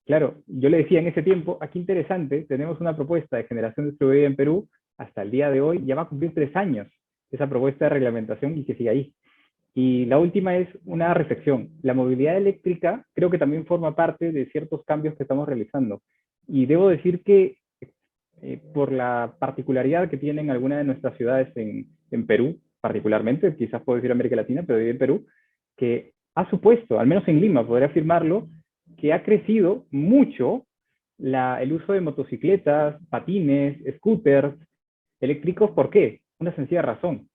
Claro, yo le decía en ese tiempo, aquí interesante, tenemos una propuesta de generación distribuida en Perú, hasta el día de hoy ya va a cumplir 3 años esa propuesta de reglamentación y que sigue ahí. Y la última es una reflexión. La movilidad eléctrica creo que también forma parte de ciertos cambios que estamos realizando. Y debo decir que por la particularidad que tienen algunas de nuestras ciudades en Perú, particularmente, quizás puedo decir América Latina, pero en Perú, que ha supuesto, al menos en Lima, podría afirmarlo, que ha crecido mucho el uso de motocicletas, patines, scooters eléctricos. ¿Por qué? Una sencilla razón: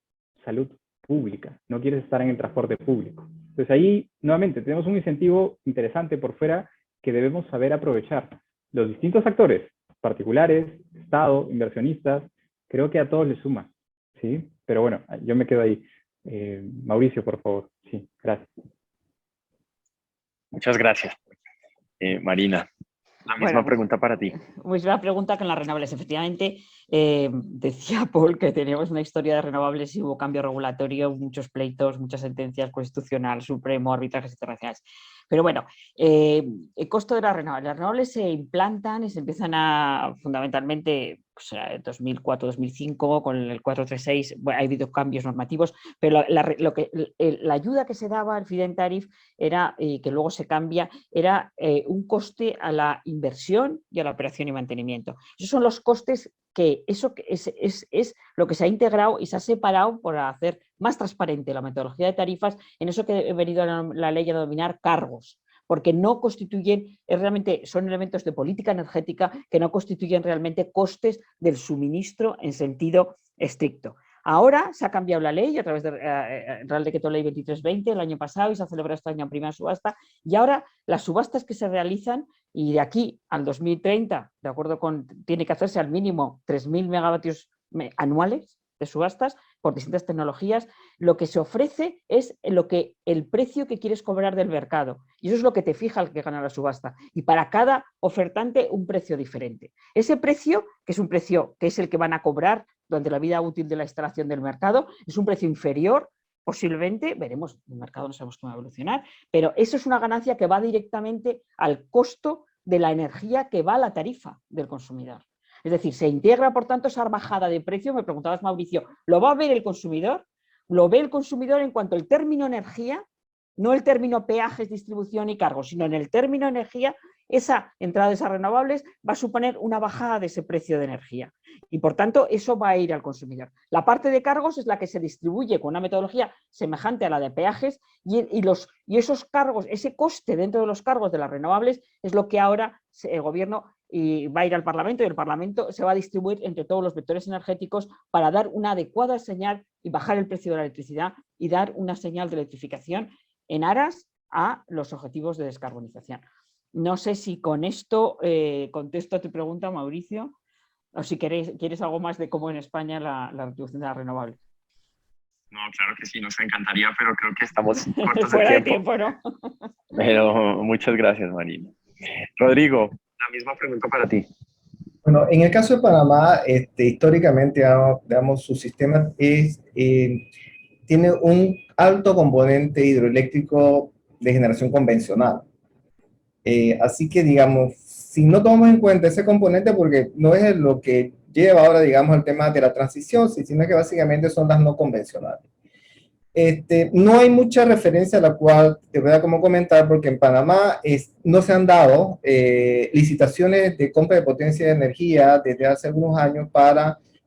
salud pública. No quieres estar en el transporte público. Entonces ahí, nuevamente, tenemos un incentivo interesante por fuera que debemos saber aprovechar. Los distintos actores, particulares, Estado, inversionistas, creo que a todos les suma, ¿sí? Pero bueno, yo me quedo ahí. Mauricio, por favor. Sí, gracias. Muchas gracias, Marina. La misma pregunta para ti. Pues la pregunta con las renovables. Efectivamente, decía Paul que teníamos una historia de renovables y hubo cambio regulatorio, muchos pleitos, muchas sentencias, Constitucional, Supremo, arbitrajes internacionales. Pero bueno, el costo de las renovables. Las renovables se implantan y se empiezan a, fundamentalmente, pues, 2004-2005, con el 436, bueno, ha habido cambios normativos, pero la ayuda que se daba al feed-in tariff era, que luego se cambia, era un coste a la inversión y a la operación y mantenimiento. Esos son los costes que es lo que se ha integrado y se ha separado para hacer más transparente la metodología de tarifas en eso que ha venido la ley a denominar cargos, porque no constituyen, realmente son elementos de política energética que no constituyen realmente costes del suministro en sentido estricto. Ahora se ha cambiado la ley a través del Real Decreto Ley 2320 el año pasado y se ha celebrado este año en primera subasta, y ahora las subastas que se realizan, y de aquí al 2030, de acuerdo con, tiene que hacerse al mínimo 3.000 megavatios anuales de subastas por distintas tecnologías, lo que se ofrece es el precio que quieres cobrar del mercado, y eso es lo que te fija el que gana la subasta, y para cada ofertante un precio diferente. Ese precio, que es un precio que es el que van a cobrar durante la vida útil de la instalación del mercado, es un precio inferior, posiblemente, veremos, el mercado no sabemos cómo va a evolucionar, pero eso es una ganancia que va directamente al costo de la energía que va a la tarifa del consumidor. Es decir, se integra, por tanto, esa bajada de precio. Me preguntabas, Mauricio, ¿lo va a ver el consumidor? Lo ve el consumidor en cuanto al término energía, no el término peajes, distribución y cargos, sino en el término energía. Esa entrada de esas renovables va a suponer una bajada de ese precio de energía y, por tanto, eso va a ir al consumidor. La parte de cargos es la que se distribuye con una metodología semejante a la de peajes y esos cargos, ese coste dentro de los cargos de las renovables es lo que ahora el gobierno va a ir al Parlamento, y el Parlamento se va a distribuir entre todos los vectores energéticos para dar una adecuada señal y bajar el precio de la electricidad y dar una señal de electrificación en aras a los objetivos de descarbonización. No sé si con esto contesto a tu pregunta, Mauricio, o si quieres algo más de cómo en España la retribución de las renovables. No, claro que sí, nos encantaría, pero creo que estamos cortos fuera de tiempo, ¿no? Pero muchas gracias, Marina. Rodrigo, la misma pregunta para ti. Bueno, en el caso de Panamá, históricamente, digamos, su sistema tiene un alto componente hidroeléctrico de generación convencional. Así que, digamos, si no tomamos en cuenta ese componente, porque no es lo que lleva ahora, digamos, el tema de la transición, sino que básicamente son las no convencionales. No hay mucha referencia a la cual te voy a como comentar, porque en Panamá no se han dado licitaciones de compra de potencia de energía desde hace algunos años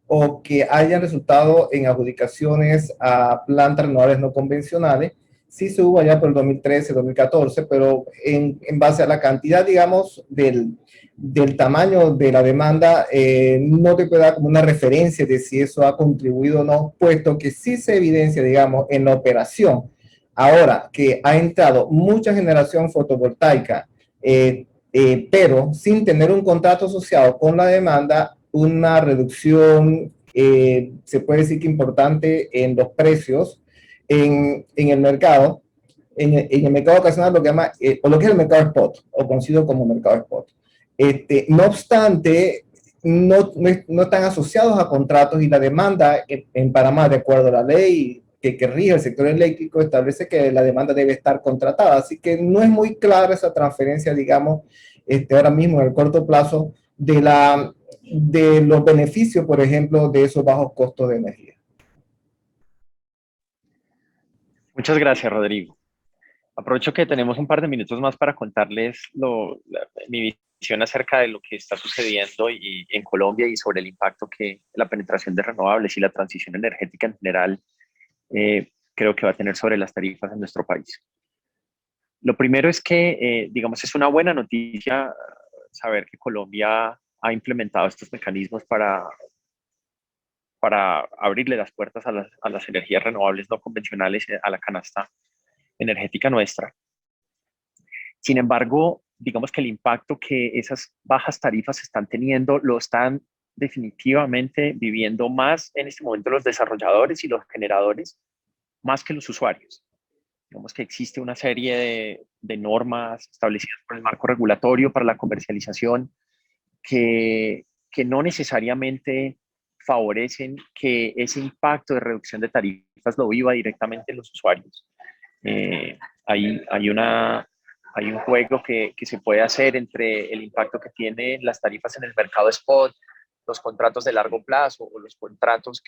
o que hayan resultado en adjudicaciones a plantas renovables no convencionales. Sí se hubo allá por el 2013, 2014, pero en base a la cantidad, digamos, del tamaño de la demanda, no te puede dar como una referencia de si eso ha contribuido o no, puesto que sí se evidencia, digamos, en la operación. Ahora que ha entrado mucha generación fotovoltaica, pero sin tener un contrato asociado con la demanda, una reducción, se puede decir que importante en los precios en el mercado, en el mercado ocasional, lo que llama, o lo que es el mercado spot, o conocido como mercado spot. No obstante, no están asociados a contratos, y la demanda en Panamá, de acuerdo a la ley que rige el sector eléctrico, establece que la demanda debe estar contratada. Así que no es muy clara esa transferencia, digamos, ahora mismo en el corto plazo, de los beneficios, por ejemplo, de esos bajos costos de energía. Muchas gracias, Rodrigo. Aprovecho que tenemos un par de minutos más para contarles mi visión acerca de lo que está sucediendo en Colombia y sobre el impacto que la penetración de renovables y la transición energética en general creo que va a tener sobre las tarifas en nuestro país. Lo primero es que, digamos, es una buena noticia saber que Colombia ha implementado estos mecanismos para abrirle las puertas a las energías renovables no convencionales, a la canasta energética nuestra. Sin embargo, digamos que el impacto que esas bajas tarifas están teniendo lo están definitivamente viviendo más en este momento los desarrolladores y los generadores, más que los usuarios. Digamos que existe una serie de normas establecidas por el marco regulatorio para la comercialización que no necesariamente favorecen que ese impacto de reducción de tarifas lo viva directamente en los usuarios. Hay un juego que se puede hacer entre el impacto que tienen las tarifas en el mercado spot, los contratos de largo plazo o los contratos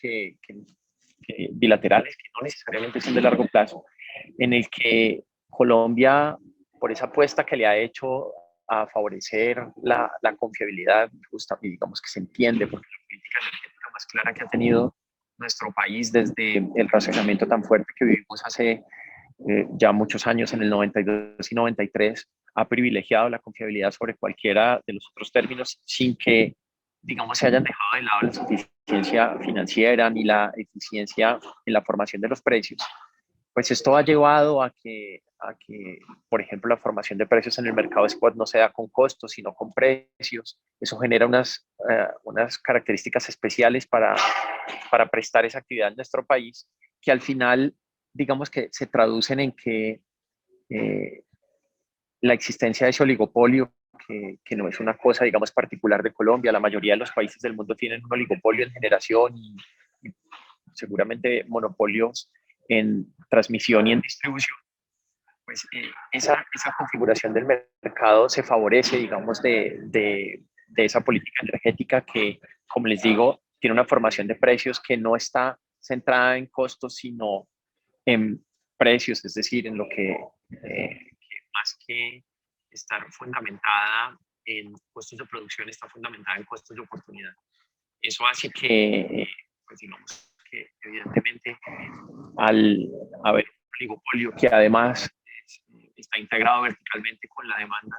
bilaterales que no necesariamente son de largo plazo, en el que Colombia, por esa apuesta que le ha hecho a favorecer la confiabilidad, justa, digamos que se entiende, porque la política energética más clara que ha tenido nuestro país desde el racionamiento tan fuerte que vivimos hace ya muchos años, en el 92 y 93, ha privilegiado la confiabilidad sobre cualquiera de los otros términos sin que, digamos, se hayan dejado de lado la suficiencia financiera ni la eficiencia en la formación de los precios. Pues esto ha llevado a que, por ejemplo, la formación de precios en el mercado spot no se da con costos, sino con precios. Eso genera unas características especiales para prestar esa actividad en nuestro país, que al final, digamos que se traducen en que la existencia de ese oligopolio, que no es una cosa, digamos, particular de Colombia, la mayoría de los países del mundo tienen un oligopolio en generación y seguramente monopolios en transmisión y en distribución, pues esa configuración del mercado se favorece, digamos, de esa política energética que, como les digo, tiene una formación de precios que no está centrada en costos, sino en precios, es decir, en lo que más que estar fundamentada en costos de producción, está fundamentada en costos de oportunidad. Eso hace que, pues digamos, que evidentemente al haber un oligopolio que además está integrado verticalmente con la demanda,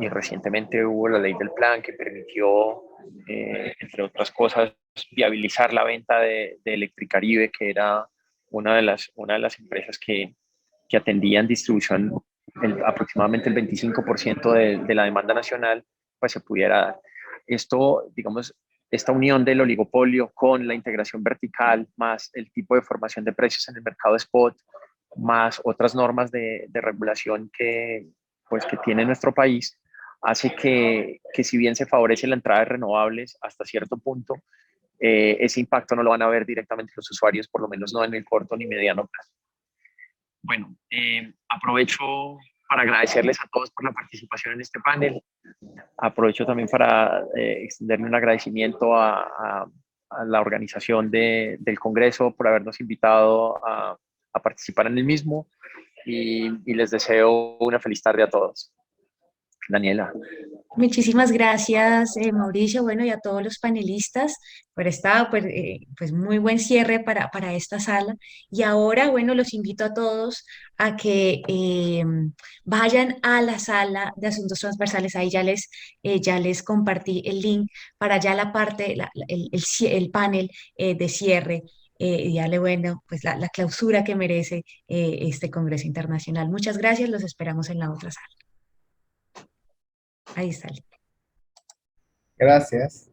y recientemente hubo la ley del plan que permitió, entre otras cosas, viabilizar la venta de Electricaribe, que era una de las empresas que atendían distribución aproximadamente el 25% de la demanda nacional, pues se pudiera dar. Esto, digamos, esta unión del oligopolio con la integración vertical, más el tipo de formación de precios en el mercado spot, más otras normas de regulación que tiene nuestro país, hace que si bien se favorece la entrada de renovables hasta cierto punto, ese impacto no lo van a ver directamente los usuarios, por lo menos no en el corto ni mediano plazo. Bueno, aprovecho para agradecerles a todos por la participación en este panel. Aprovecho también para extenderle un agradecimiento a la organización del Congreso por habernos invitado a participar en el mismo y les deseo una feliz tarde a todos. Daniela. Muchísimas gracias, Mauricio, bueno, y a todos los panelistas por esta, pues muy buen cierre para esta sala. Y ahora, bueno, los invito a todos a que vayan a la sala de asuntos transversales. Ahí ya les compartí el link para ya la parte, el panel de cierre. Y darle, bueno, pues la clausura que merece este Congreso Internacional. Muchas gracias, los esperamos en la otra sala. Ahí está. Gracias.